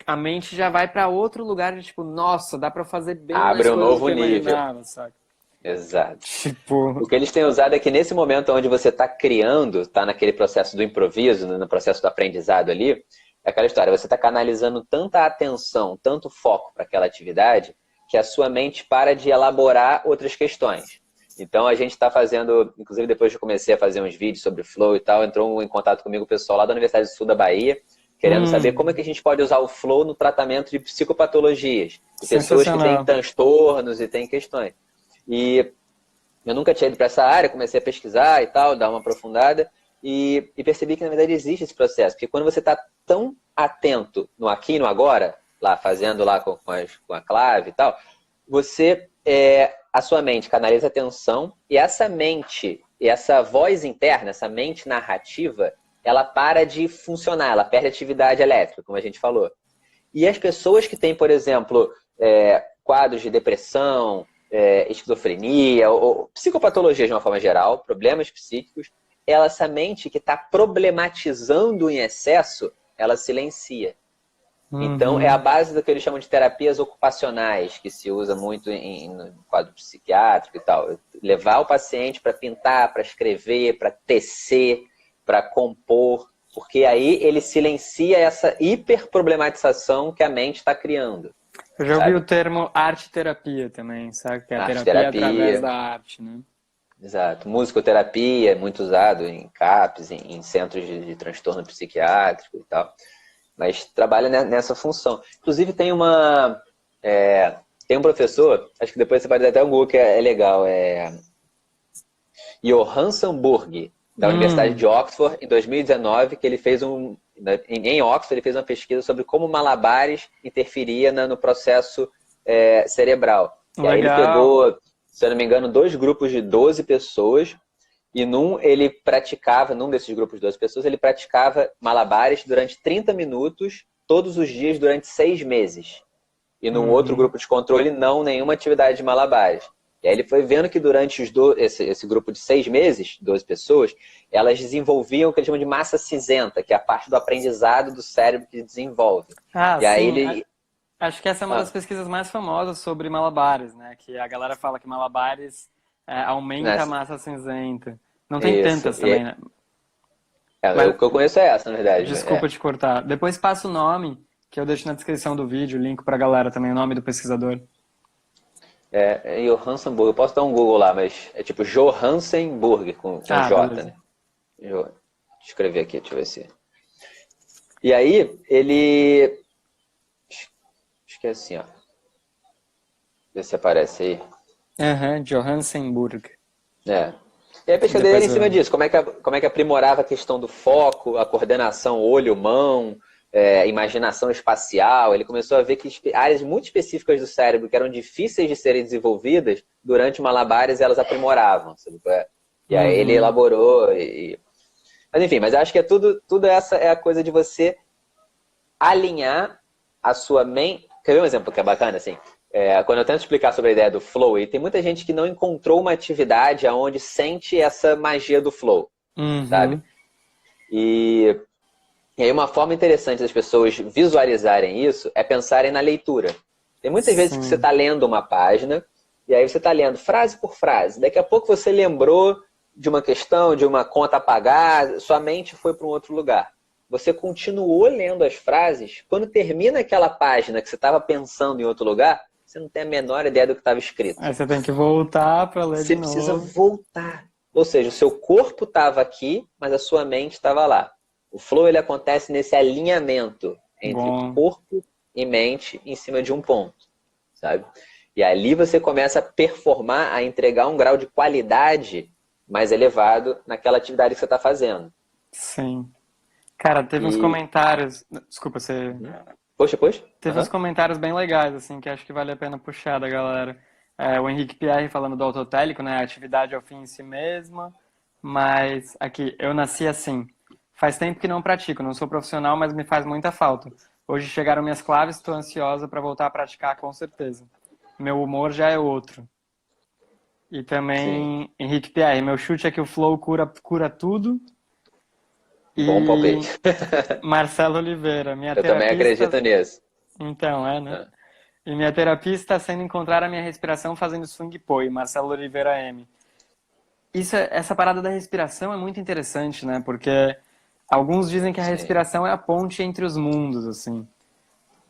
a mente já vai pra outro lugar de tipo, nossa, dá pra fazer bem mais Abre um coisas do novo que eu nível. imaginava, saca? Exato. Tipo, O que eles têm usado é que nesse momento onde você está criando, está naquele processo do improviso, no processo do aprendizado ali, é aquela história, você está canalizando tanta atenção, tanto foco para aquela atividade, que a sua mente para de elaborar outras questões. Então a gente está fazendo, inclusive depois que eu comecei a fazer uns vídeos sobre flow e tal, entrou em contato comigo o pessoal lá da Universidade do Sul da Bahia, querendo saber como é que a gente pode usar o flow no tratamento de psicopatologias, de pessoas que têm sensacional. transtornos e têm questões. E eu nunca tinha ido para essa área, comecei a pesquisar e tal, dar uma aprofundada, e percebi que, na verdade, existe esse processo. Porque quando você está tão atento no aqui e no agora, lá fazendo lá com a clave e tal, a sua mente canaliza atenção, e essa mente, e essa voz interna, essa mente narrativa, ela para de funcionar, ela perde atividade elétrica, como a gente falou. E as pessoas que têm, por exemplo, quadros de depressão, esquizofrenia, ou psicopatologia de uma forma geral, problemas psíquicos, essa mente que está problematizando em excesso, ela silencia. Então, é a base do que eles chamam de terapias ocupacionais, que se usa muito no quadro psiquiátrico e tal. Levar o paciente para pintar, para escrever, para tecer, para compor, porque aí ele silencia essa hiperproblematização que a mente está criando. Eu já ouvi Sabe? o termo arte-terapia também, sabe? Que é a terapia através Arte-terapia, da arte, né? exato. Musicoterapia é muito usado em CAPs, em centros de transtorno psiquiátrico e tal. Mas trabalha nessa função. Inclusive tem uma Tem um professor, acho que depois você pode dar até um Google que é legal, Johansen Burg, da Universidade de Oxford, em 2019, que ele fez em Oxford, ele fez uma pesquisa sobre como malabares interferia no processo cerebral. E aí ele pegou, se eu não me engano, 2 grupos de 12 pessoas, e num desses grupos de 12 pessoas, ele praticava malabares durante 30 minutos, todos os dias, durante 6 meses. E num outro grupo de controle, nenhuma atividade de malabares. E aí ele foi vendo que durante esse grupo de 6 meses, 12 pessoas, elas desenvolviam o que eles chamam de massa cinzenta, que é a parte do aprendizado do cérebro que desenvolve. E aí acho que essa é uma das pesquisas mais famosas sobre malabares, né? Que a galera fala que malabares aumenta a massa cinzenta. Não tem tantas também, né? O que eu conheço é essa, na verdade. Desculpa te cortar. Depois passa o nome, que eu deixo na descrição do vídeo, link pra galera também, o nome do pesquisador. Johansen Burg. Eu posso dar um Google lá, mas é tipo Johansen Burg, com J, beleza. né? Deixa eu escrever aqui, deixa eu ver se... E aí, ele... Acho que é assim, ó. Vê se aparece aí. Johansen Burg. E aí a pesquisa dele era em cima disso, como é que aprimorava a questão do foco, a coordenação olho-mão, imaginação espacial. Ele começou a ver que áreas muito específicas do cérebro que eram difíceis de serem desenvolvidas, durante malabares elas aprimoravam. Sabe? E aí ele elaborou. Mas enfim, eu acho que tudo essa é a coisa de você alinhar a sua mente. Quer ver um exemplo que é bacana? Assim? Quando eu tento explicar sobre a ideia do flow, e tem muita gente que não encontrou uma atividade onde sente essa magia do flow, sabe? E aí uma forma interessante das pessoas visualizarem isso é pensarem na leitura. Tem muitas vezes que você está lendo uma página, e aí você está lendo frase por frase. Daqui a pouco você lembrou de uma questão, de uma conta a pagar, sua mente foi para um outro lugar. Você continuou lendo as frases, quando termina aquela página que você estava pensando em outro lugar, você não tem a menor ideia do que estava escrito. Aí você tem que voltar para ler de novo. Você precisa voltar. Ou seja, o seu corpo estava aqui, mas a sua mente estava lá. O flow ele acontece nesse alinhamento entre corpo e mente em cima de um ponto, sabe? E ali você começa a performar, a entregar um grau de qualidade mais elevado naquela atividade que você está fazendo. Sim. Cara, teve uns comentários... Desculpa, você... Poxa. Teve uns comentários bem legais, assim, que acho que vale a pena puxar da galera. O Henrique Pierre falando do autotélico, né? A atividade é o fim em si mesma. Mas, aqui, eu nasci assim. Faz tempo que não pratico, não sou profissional, mas me faz muita falta. Hoje chegaram minhas claves, estou ansiosa para voltar a praticar, com certeza. Meu humor já é outro. E também, Henrique Pierre, meu chute é que o flow cura tudo. Bom palpite. Marcelo Oliveira, minha Eu também acredito nisso. Então, né? E minha terapia está sendo encontrar a minha respiração fazendo swing poi, Marcelo Oliveira M. Essa parada da respiração é muito interessante, né? Porque alguns dizem que a respiração é a ponte entre os mundos, assim.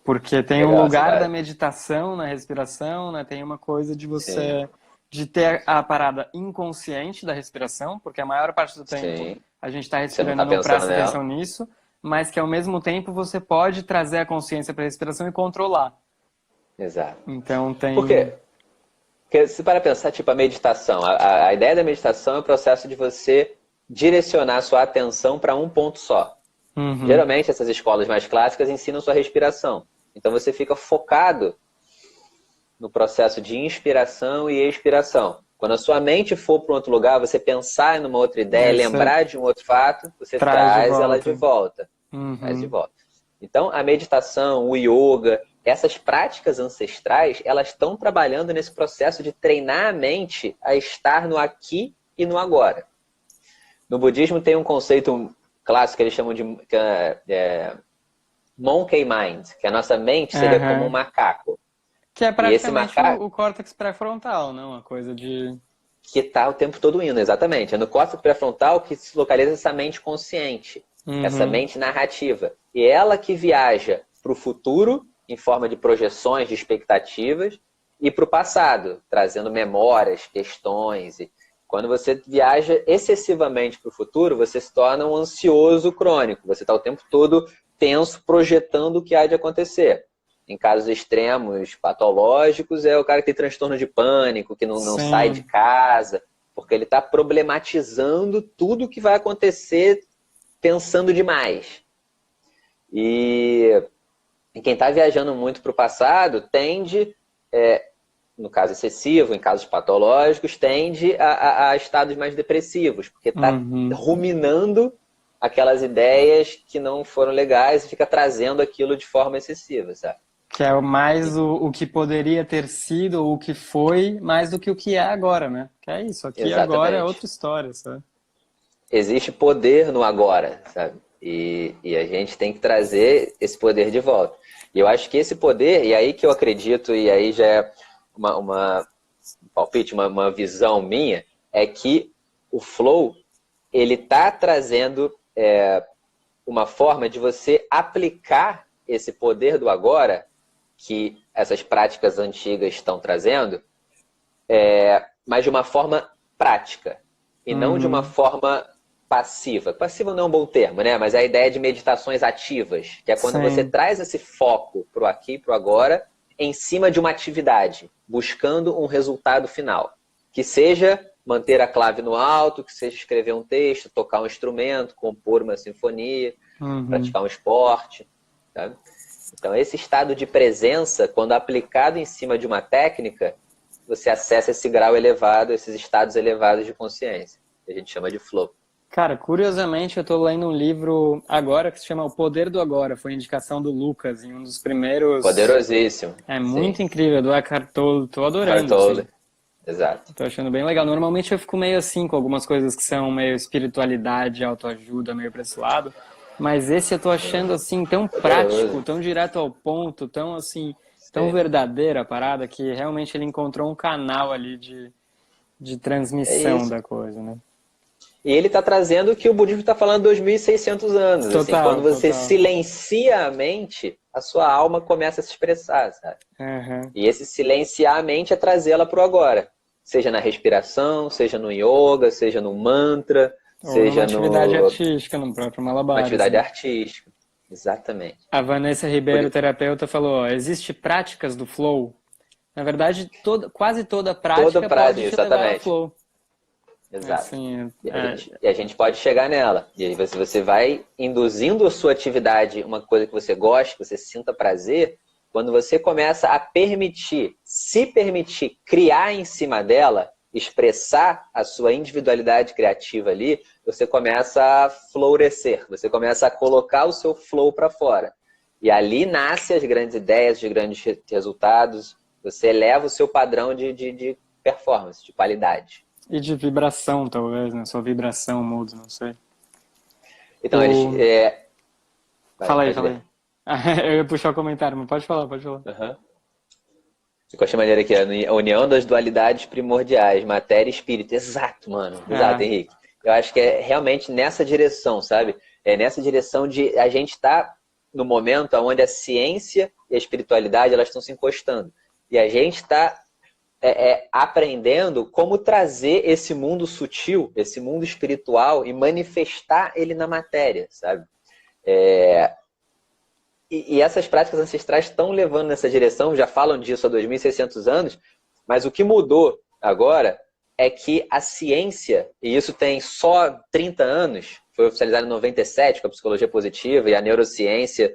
Porque tem um lugar da meditação na respiração, né? Tem uma coisa de você... de ter a parada inconsciente da respiração, porque a maior parte do tempo a gente está respirando e não presta atenção nisso, mas que ao mesmo tempo você pode trazer a consciência para a respiração e controlar. Exato. Então tem... Por quê? Porque se para pensar, tipo, a meditação, a ideia da meditação é o processo de você direcionar a sua atenção para um ponto só. Geralmente essas escolas mais clássicas ensinam sua respiração. Então você fica focado no processo de inspiração e expiração. Quando a sua mente for para um outro lugar, você pensar em uma outra ideia, lembrar de um outro fato, você traz ela de volta. Traz de volta. Então, a meditação, o yoga, essas práticas ancestrais, elas estão trabalhando nesse processo de treinar a mente a estar no aqui e no agora. No budismo tem um conceito clássico que eles chamam de monkey mind, que a nossa mente seria como um macaco. Que é praticamente o córtex pré-frontal, não? Uma coisa de... Que está o tempo todo indo, exatamente. É no córtex pré-frontal que se localiza essa mente consciente, essa mente narrativa. E ela que viaja para o futuro, em forma de projeções, de expectativas, e para o passado, trazendo memórias, questões. E quando você viaja excessivamente para o futuro, você se torna um ansioso crônico. Você está o tempo todo tenso, projetando o que há de acontecer. em casos extremos patológicos, é o cara que tem transtorno de pânico, que não sai de casa, porque ele está problematizando tudo que vai acontecer pensando demais. E quem está viajando muito para o passado tende, no caso excessivo, em casos patológicos, tende a estados mais depressivos, porque está ruminando aquelas ideias que não foram legais e fica trazendo aquilo de forma excessiva, sabe? Que é mais o que poderia ter sido, ou o que foi, mais do que o que é agora, né? Que é isso, aqui e agora é outra história, sabe? Existe poder no agora, sabe? E a gente tem que trazer esse poder de volta. E eu acho que esse poder, e aí que eu acredito, e aí já é um palpite, uma visão minha, é que o flow, ele tá trazendo uma forma de você aplicar esse poder do agora, que essas práticas antigas estão trazendo, mas de uma forma prática, e não de uma forma passiva. Passiva não é um bom termo, né? Mas é a ideia de meditações ativas, que é quando você traz esse foco pro aqui e pro agora, em cima de uma atividade, buscando um resultado final. Que seja manter a clave no alto, que seja escrever um texto, tocar um instrumento, compor uma sinfonia, praticar um esporte, sabe? Então, esse estado de presença, quando aplicado em cima de uma técnica, você acessa esse grau elevado, esses estados elevados de consciência, que a gente chama de flow. Cara, curiosamente, eu estou lendo um livro agora que se chama O Poder do Agora. Foi indicação do Lucas, em um dos primeiros... Poderosíssimo. É muito incrível, do Eckhart Tolle. Estou adorando. Assim. Exato. Estou achando bem legal. Normalmente eu fico meio assim com algumas coisas que são meio espiritualidade, autoajuda, meio para esse lado. Mas esse eu tô achando assim tão prático, tão direto ao ponto, tão assim, tão verdadeira a parada, que realmente ele encontrou um canal ali de transmissão da coisa, né? E ele está trazendo o que o budismo está falando há 2.600 anos. Total, assim, quando você silencia a mente, a sua alma começa a se expressar, sabe? E esse silenciar a mente é trazê-la para o agora. Seja na respiração, seja no yoga, seja no mantra, seja numa atividade artística, no próprio malabares. Uma atividade artística, exatamente. A Vanessa Ribeiro, terapeuta, falou, ó, existe práticas do flow. Na verdade, quase toda prática pode te levar ao flow. Exato. Assim, e a gente pode chegar nela. E aí você vai induzindo a sua atividade, uma coisa que você gosta, que você sinta prazer, quando você começa a se permitir criar em cima dela, expressar a sua individualidade criativa ali, você começa a florescer, você começa a colocar o seu flow para fora. E ali nascem as grandes ideias, os grandes resultados, você eleva o seu padrão de performance, de qualidade. E de vibração, talvez, né? Sua vibração muda, não sei. Então, Fala aí. Eu ia puxar o comentário, mas pode falar. Eu achei maneira aqui, a união das dualidades primordiais, matéria e espírito. Exato, mano. Exato, Henrique. Eu acho que é realmente nessa direção, sabe? É nessa direção de a gente estar no momento onde a ciência e a espiritualidade elas estão se encostando. E a gente está aprendendo como trazer esse mundo sutil, esse mundo espiritual e manifestar ele na matéria, sabe? E essas práticas ancestrais estão levando nessa direção, já falam disso há 2.600 anos, mas o que mudou agora é que a ciência, e isso tem só 30 anos, foi oficializado em 97 com a psicologia positiva e a neurociência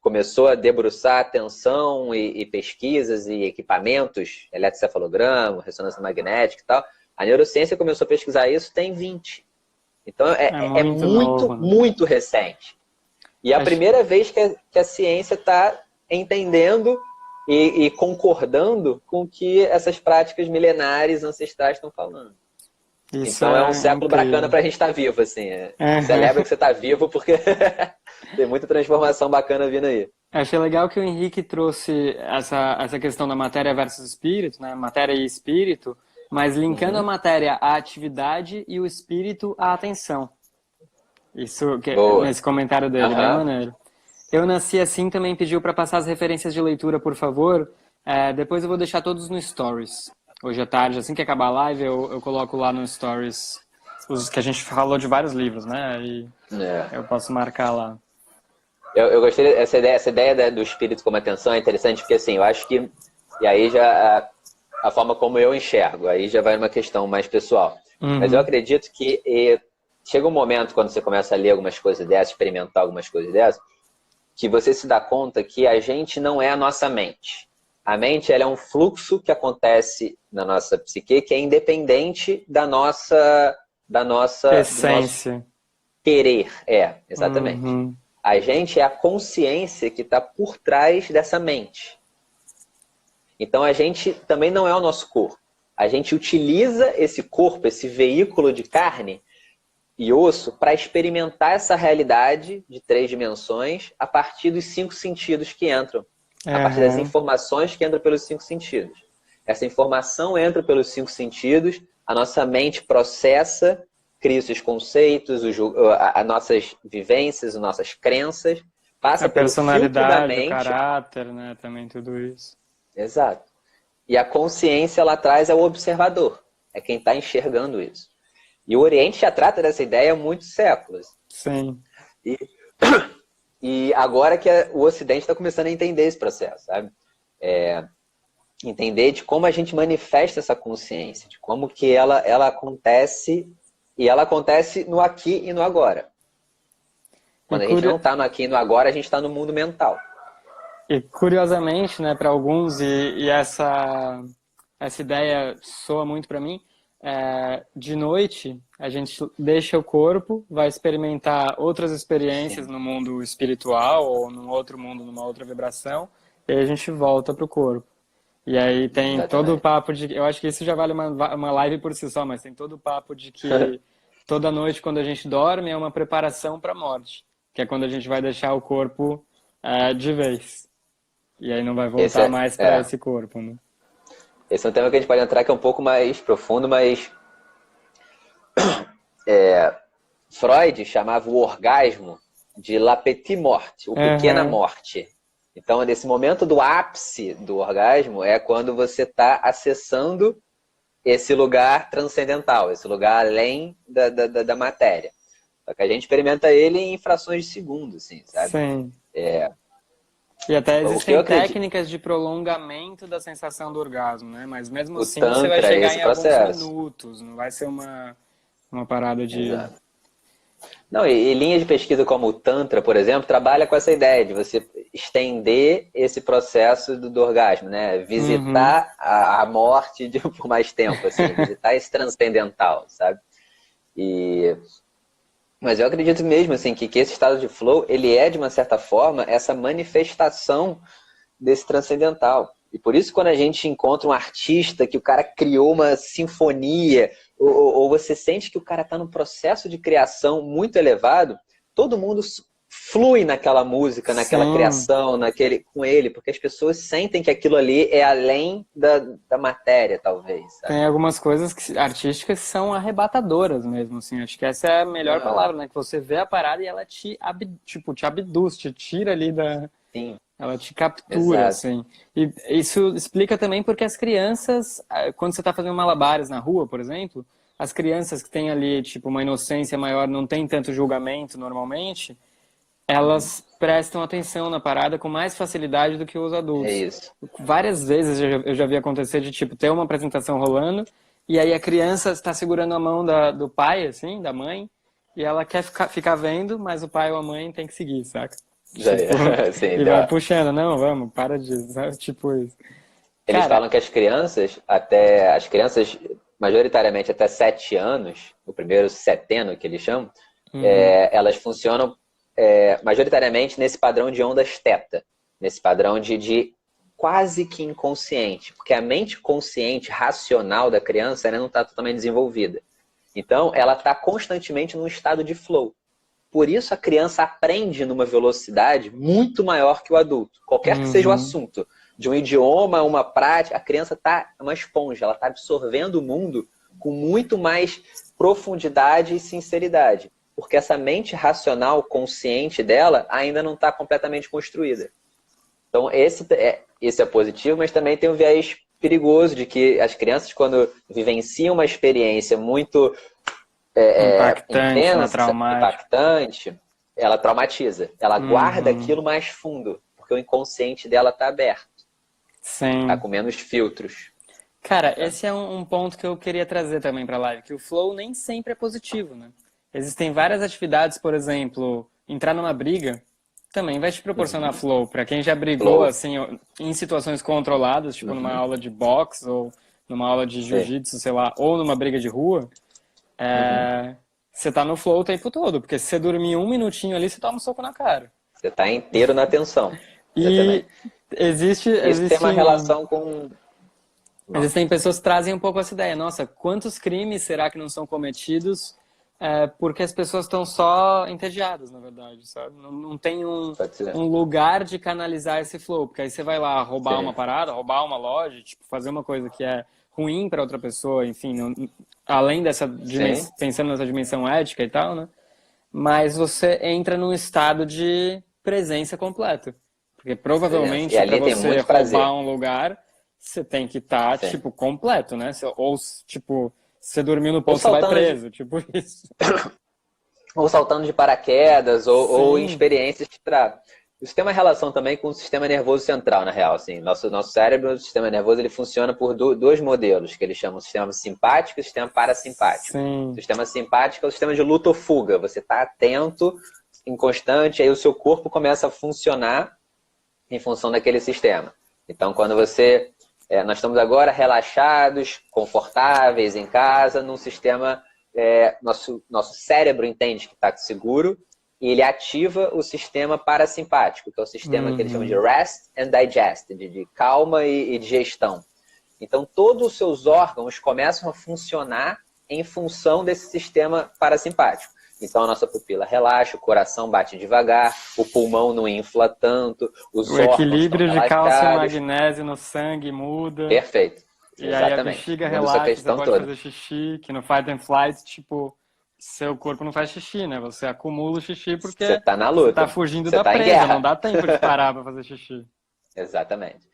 começou a debruçar atenção e pesquisas e equipamentos, eletrocefalograma, ressonância magnética e tal. A neurociência começou a pesquisar isso tem 20. Então é muito recente. E é a primeira vez que a ciência está entendendo e concordando com o que essas práticas milenares ancestrais estão falando. Isso então é um século bacana para a gente estar vivo, assim. Celebra que você está vivo porque tem muita transformação bacana vindo aí. Achei legal que o Henrique trouxe essa questão da matéria versus espírito, né? Matéria e espírito, mas linkando a matéria à atividade e o espírito à atenção. Isso, nesse comentário dele, bem maneiro. Eu nasci assim também pediu para passar as referências de leitura, por favor. Depois eu vou deixar todos no Stories. Hoje à tarde, assim que acabar a live, eu coloco lá no Stories os que a gente falou de vários livros, né? E eu posso marcar lá. Eu gostei essa ideia do espírito como atenção é interessante, porque assim, eu acho que, e aí já a forma como eu enxergo, aí já vai uma questão mais pessoal. Mas eu acredito que chega um momento, quando você começa a ler algumas coisas dessas, experimentar algumas coisas dessas, que você se dá conta que a gente não é a nossa mente. A mente, ela é um fluxo que acontece na nossa psique, que é independente do nosso Essência. querer. Exatamente. A gente é a consciência que está por trás dessa mente. Então a gente também não é o nosso corpo. A gente utiliza esse corpo, esse veículo de carne e osso, para experimentar essa realidade de 3 dimensões a partir dos 5 sentidos que entram. A partir das informações que entram pelos 5 sentidos. Essa informação entra pelos 5 sentidos, a nossa mente processa, cria os seus conceitos, as nossas vivências, as nossas crenças, passa A pelo filtro da personalidade, o mente. caráter, né? Também tudo isso. Exato. E a consciência lá atrás é o observador, é quem está enxergando isso. E o Oriente já trata dessa ideia há muitos séculos. Sim. E agora que o Ocidente está começando a entender esse processo, sabe? Entender de como a gente manifesta essa consciência, de como que ela acontece, e ela acontece no aqui e no agora. Quando a gente não está no aqui e no agora, a gente está no mundo mental. E curiosamente, né, para alguns, e essa ideia soa muito para mim, de noite a gente deixa o corpo, vai experimentar outras experiências no mundo espiritual ou num outro mundo, numa outra vibração, e aí a gente volta para o corpo. E aí tem todo o papo de... Eu acho que isso já vale uma live por si só, mas tem todo o papo de que toda noite, quando a gente dorme, é uma preparação para a morte, que é quando a gente vai deixar o corpo de vez. E aí não vai voltar mais para esse corpo, né? Esse é um tema que a gente pode entrar que é um pouco mais profundo, mas Freud chamava o orgasmo de la petite morte, o pequena morte. Então, nesse momento do ápice do orgasmo é quando você está acessando esse lugar transcendental, esse lugar além da matéria. Só que a gente experimenta ele em frações de segundo, assim, sabe? Sim. E até existem técnicas de prolongamento da sensação do orgasmo, né? Mas mesmo assim você vai chegar em alguns minutos, não vai ser uma parada de... Exato. Não, e linhas de pesquisa como o Tantra, por exemplo, trabalha com essa ideia de você estender esse processo do orgasmo, né? Visitar a morte por mais tempo, assim, visitar esse transcendental, sabe? Mas eu acredito mesmo assim, que esse estado de flow, ele é, de uma certa forma, essa manifestação desse transcendental. E por isso, quando a gente encontra um artista que o cara criou uma sinfonia, ou você sente que o cara está num processo de criação muito elevado, todo mundo flui naquela música, naquela criação, com ele, porque as pessoas sentem que aquilo ali é além da matéria, talvez. Sabe? Tem algumas coisas artísticas que são arrebatadoras mesmo, assim. Acho que essa é a melhor palavra, né? Que você vê a parada e ela te abduz, te tira ali da... Sim. Ela te captura, assim. E isso explica também porque as crianças, quando você está fazendo malabares na rua, por exemplo, as crianças que têm ali, tipo, uma inocência maior, não tem tanto julgamento normalmente, elas prestam atenção na parada com mais facilidade do que os adultos. É isso. Várias vezes eu já vi acontecer de, tipo, ter uma apresentação rolando e aí a criança está segurando a mão do pai, assim, da mãe, e ela quer ficar vendo, mas o pai ou a mãe tem que seguir, saca? Sim, e vai puxando, não, vamos, para de... Tipo isso. Eles falam que as crianças, majoritariamente até 7 anos, o primeiro seteno que eles chamam, elas funcionam majoritariamente nesse padrão de ondas teta, nesse padrão de quase que inconsciente, porque a mente consciente, racional da criança ainda não está totalmente desenvolvida. Então, ela está constantemente num estado de flow. Por isso, a criança aprende numa velocidade muito maior que o adulto. Qualquer que seja o assunto, de um idioma, uma prática, a criança está uma esponja, ela está absorvendo o mundo com muito mais profundidade e sinceridade. Porque essa mente racional, consciente dela, ainda não está completamente construída. Então, esse é positivo, mas também tem um viés perigoso de que as crianças, quando vivenciam uma experiência muito impactante, intensa, impactante, ela traumatiza. Ela guarda aquilo mais fundo, porque o inconsciente dela está aberto. Sim. Tá com menos filtros. Cara, esse é um ponto que eu queria trazer também para a live, que o flow nem sempre é positivo, né? Existem várias atividades, por exemplo, entrar numa briga também vai te proporcionar flow. Para quem já brigou Flow. assim em situações controladas, tipo numa aula de boxe ou numa aula de jiu-jitsu, sei lá, ou numa briga de rua, você tá no flow o tempo todo, porque se você dormir um minutinho ali, você toma um soco na cara. Você tá inteiro na atenção. E Isso tem uma relação com... Existem pessoas que trazem um pouco essa ideia. Nossa, quantos crimes será que não são cometidos porque as pessoas estão só entediadas, na verdade, sabe? Não tem um lugar de canalizar esse flow. Porque aí você vai lá roubar uma parada, roubar uma loja, tipo, fazer uma coisa que é ruim para outra pessoa, enfim, além dessa dimensão, pensando nessa dimensão ética e tal, né? Mas você entra num estado de presença completa. Porque provavelmente para você roubar um lugar, você tem que estar, tipo, completo, né? Ou, tipo, você dormiu no ponto, você vai preso, tipo isso. Ou saltando de paraquedas, ou em experiências para... Isso tem uma relação também com o sistema nervoso central, na real. Assim, nosso cérebro, o sistema nervoso, ele funciona por dois modelos, que eles chamam de sistema simpático e sistema parasimpático. Sim. O sistema simpático é o sistema de luta ou fuga. Você está atento, em constante, aí o seu corpo começa a funcionar em função daquele sistema. Então, quando você... nós estamos agora relaxados, confortáveis em casa, num sistema... nosso cérebro entende que está seguro e ele ativa o sistema parasimpático, que é o sistema que eles chamam de rest and digest, de calma e digestão. Então, todos os seus órgãos começam a funcionar em função desse sistema parasimpático. Então, a nossa pupila relaxa, o coração bate devagar, o pulmão não infla tanto, os órgãos equilíbrio de cálcio e magnésio no sangue muda. Perfeito. E aí a bexiga relaxa, você pode fazer xixi, que no fight and flight, tipo, seu corpo não faz xixi, né? Você acumula o xixi porque você tá na luta. Você tá fugindo da presa, não dá tempo de parar para fazer xixi. Exatamente.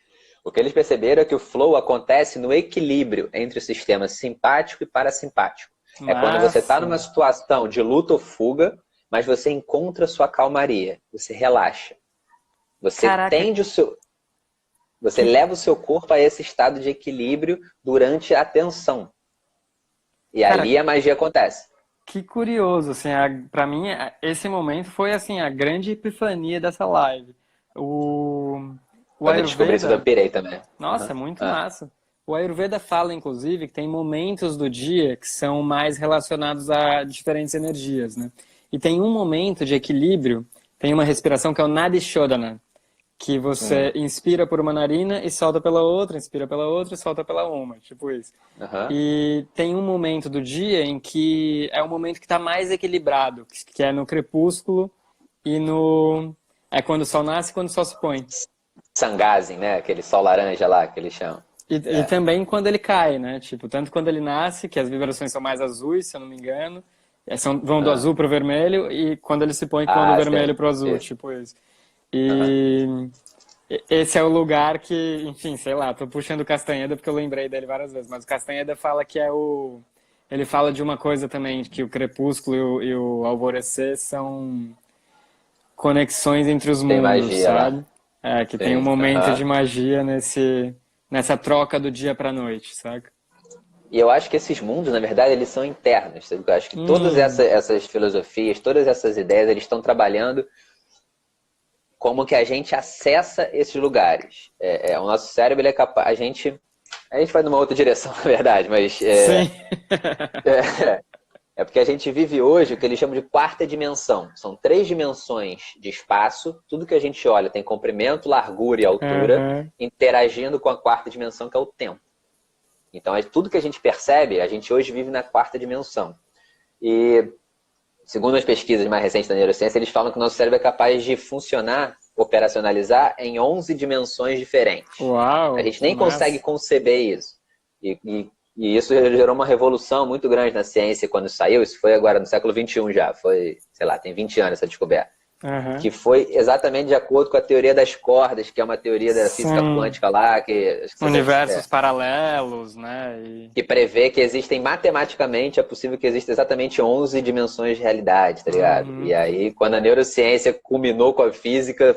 O que eles perceberam é que o flow acontece no equilíbrio entre o sistema simpático e parasimpático. É quando você está numa situação de luta ou fuga, mas você encontra sua calmaria, você relaxa. Você tende o seu... Você leva o seu corpo a esse estado de equilíbrio durante a tensão. E ali a magia acontece. Que curioso, assim, pra mim, esse momento foi, assim, a grande epifania dessa live. O Quando eu descobri isso, eu pirei também. Nossa, é muito massa. O Ayurveda fala, inclusive, que tem momentos do dia que são mais relacionados a diferentes energias, né? E tem um momento de equilíbrio, tem uma respiração que é o Nadi Shodhana, que você inspira por uma narina e solta pela outra, inspira pela outra e solta pela uma, tipo isso. E tem um momento do dia em que é o momento que está mais equilibrado, que é no crepúsculo e no... É quando o sol nasce e quando o sol se põe. Sangazi, né? Aquele sol laranja lá que eles chamam. E também quando ele cai, né? Tipo, tanto quando ele nasce, que as vibrações são mais azuis, se eu não me engano, vão do azul pro vermelho, e quando ele se põe, quando do vermelho pro azul, tipo isso. E esse é o lugar que, enfim, sei lá, tô puxando o Castanheda porque eu lembrei dele várias vezes, mas o Castanheda fala que ele fala de uma coisa também, que o crepúsculo e o alvorecer são conexões entre os mundos, magia, sabe? Que tem um momento de magia nessa troca do dia pra noite, saca? E eu acho que esses mundos, na verdade, eles são internos. Eu acho que todas essas filosofias, todas essas ideias, eles estão trabalhando como que a gente acessa esses lugares. O nosso cérebro, ele é capaz... A gente vai numa outra direção, na verdade, mas... Sim. É porque a gente vive hoje o que eles chamam de quarta dimensão. São 3 dimensões de espaço. Tudo que a gente olha tem comprimento, largura e altura, interagindo com a quarta dimensão, que é o tempo. Então, tudo que a gente percebe, a gente hoje vive na quarta dimensão. E, segundo as pesquisas mais recentes da neurociência, eles falam que o nosso cérebro é capaz de funcionar, operacionalizar em 11 dimensões diferentes. Uau! A gente nem consegue conceber isso. E isso gerou uma revolução muito grande na ciência quando saiu. Isso foi agora no século XXI já. Foi, sei lá, tem 20 anos essa descoberta. que foi exatamente de acordo com a teoria das cordas, que é uma teoria da física quântica lá, que universos paralelos, né? Que prevê que existem matematicamente, é possível que exista exatamente 11 dimensões de realidade, tá ligado? E aí, quando a neurociência culminou com a física,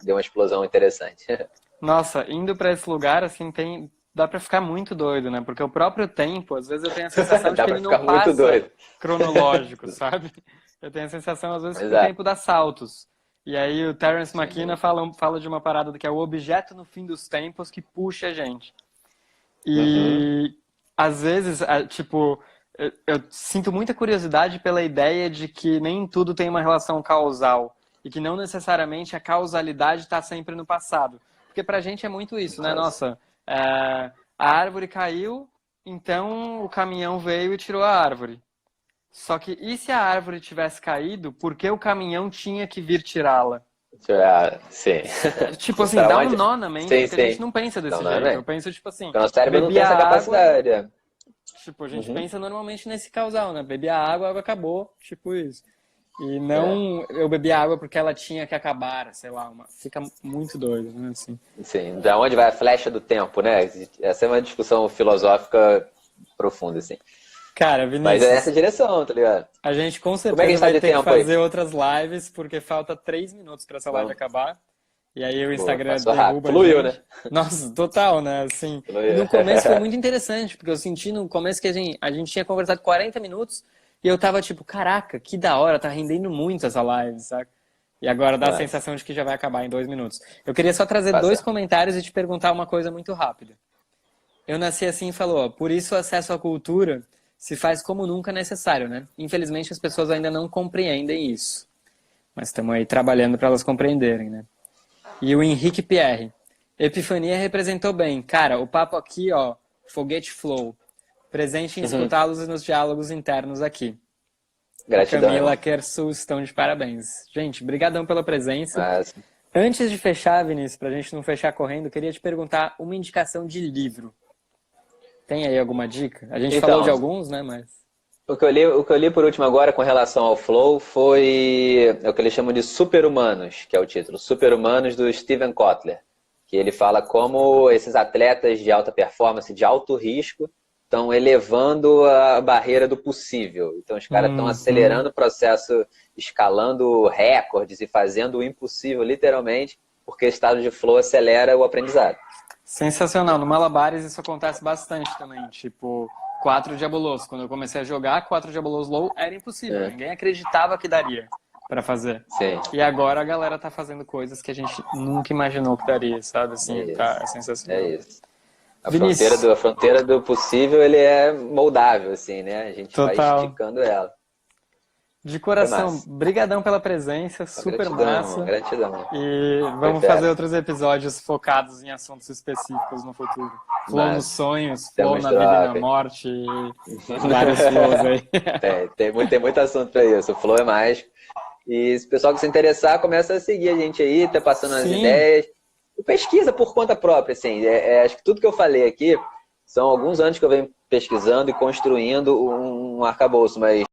deu uma explosão interessante. Nossa, indo para esse lugar, assim, dá para ficar muito doido, né? Porque o próprio tempo, às vezes eu tenho a sensação de que ele não passa cronológico, sabe? Eu tenho a sensação, às vezes, que o tempo dá saltos. E aí o Terence McKenna fala de uma parada que é o objeto no fim dos tempos que puxa a gente. E às vezes, tipo, eu sinto muita curiosidade pela ideia de que nem tudo tem uma relação causal. E que não necessariamente a causalidade está sempre no passado. Porque pra gente é muito isso, né? Nossa, a árvore caiu, então o caminhão veio e tirou a árvore. Só que, e se a árvore tivesse caído, por que o caminhão tinha que vir tirá-la? Sim. Tipo assim, dá um nó na mente, porque a gente não pensa desse jeito. Eu penso, tipo assim, o nosso cérebro não tem essa capacidade. Tipo, a gente pensa normalmente nesse causal, né? Bebi a água acabou, tipo isso. E não eu bebi a água porque ela tinha que acabar, sei lá, fica muito doido, né? Assim. Sim, da onde vai a flecha do tempo, né? Essa é uma discussão filosófica profunda, assim. Cara, Vinícius... Mas é nessa direção, tá ligado? A gente com certeza vai ter que fazer outras lives, porque falta 3 minutos pra essa live acabar. E aí o Instagram derruba Fluiu, né? Nossa, total, né? Assim, no começo foi muito interessante, porque eu senti no começo que a gente tinha conversado 40 minutos e eu tava tipo, caraca, que da hora, tá rendendo muito essa live, saca? E agora dá a sensação de que já vai acabar em 2 minutos. Eu queria só trazer 2 comentários e te perguntar uma coisa muito rápida. Eu nasci assim e falou, por isso o acesso à cultura se faz como nunca necessário, né? Infelizmente as pessoas ainda não compreendem isso. Mas estamos aí trabalhando para elas compreenderem, né? E o Henrique Pierre. Epifania representou bem. Cara, o papo aqui, ó, foguete flow. Presente em escutá-los e nos diálogos internos aqui. Gratidão. Camila Kersu estão de parabéns. Gente, brigadão pela presença. Antes de fechar, Vinícius, pra gente não fechar correndo, queria te perguntar uma indicação de livro. Tem aí alguma dica? A gente falou de alguns, né, mas... O que eu li por último agora com relação ao Flow foi o que eles chamam de Super-Humanos, que é o título. Super-Humanos do Steven Kotler. Que ele fala como esses atletas de alta performance, de alto risco, estão elevando a barreira do possível. Então os caras estão acelerando o processo, escalando recordes e fazendo o impossível, literalmente, porque o estado de flow acelera o aprendizado. Sensacional. No Malabares isso acontece bastante também. Tipo, 4 Diabolos. Quando eu comecei a jogar, 4 Diabolos low era impossível. Ninguém acreditava que daria para fazer. Sim. E agora a galera tá fazendo coisas que a gente nunca imaginou que daria, sabe? Assim, é sensacional. É isso. A fronteira do possível, ele é moldável, assim, né? A gente vai esticando ela. De coração, brigadão pela presença, super massa. Gratidão. E vamos fazer outros episódios focados em assuntos específicos no futuro. Flow nos sonhos, flow na vida e na morte, vários flows aí. Tem muito assunto pra isso, o flow é mágico. E se o pessoal que se interessar, começa a seguir a gente aí, tá passando as ideias. E pesquisa por conta própria, assim. Acho que tudo que eu falei aqui são alguns anos que eu venho pesquisando e construindo um arcabouço, mas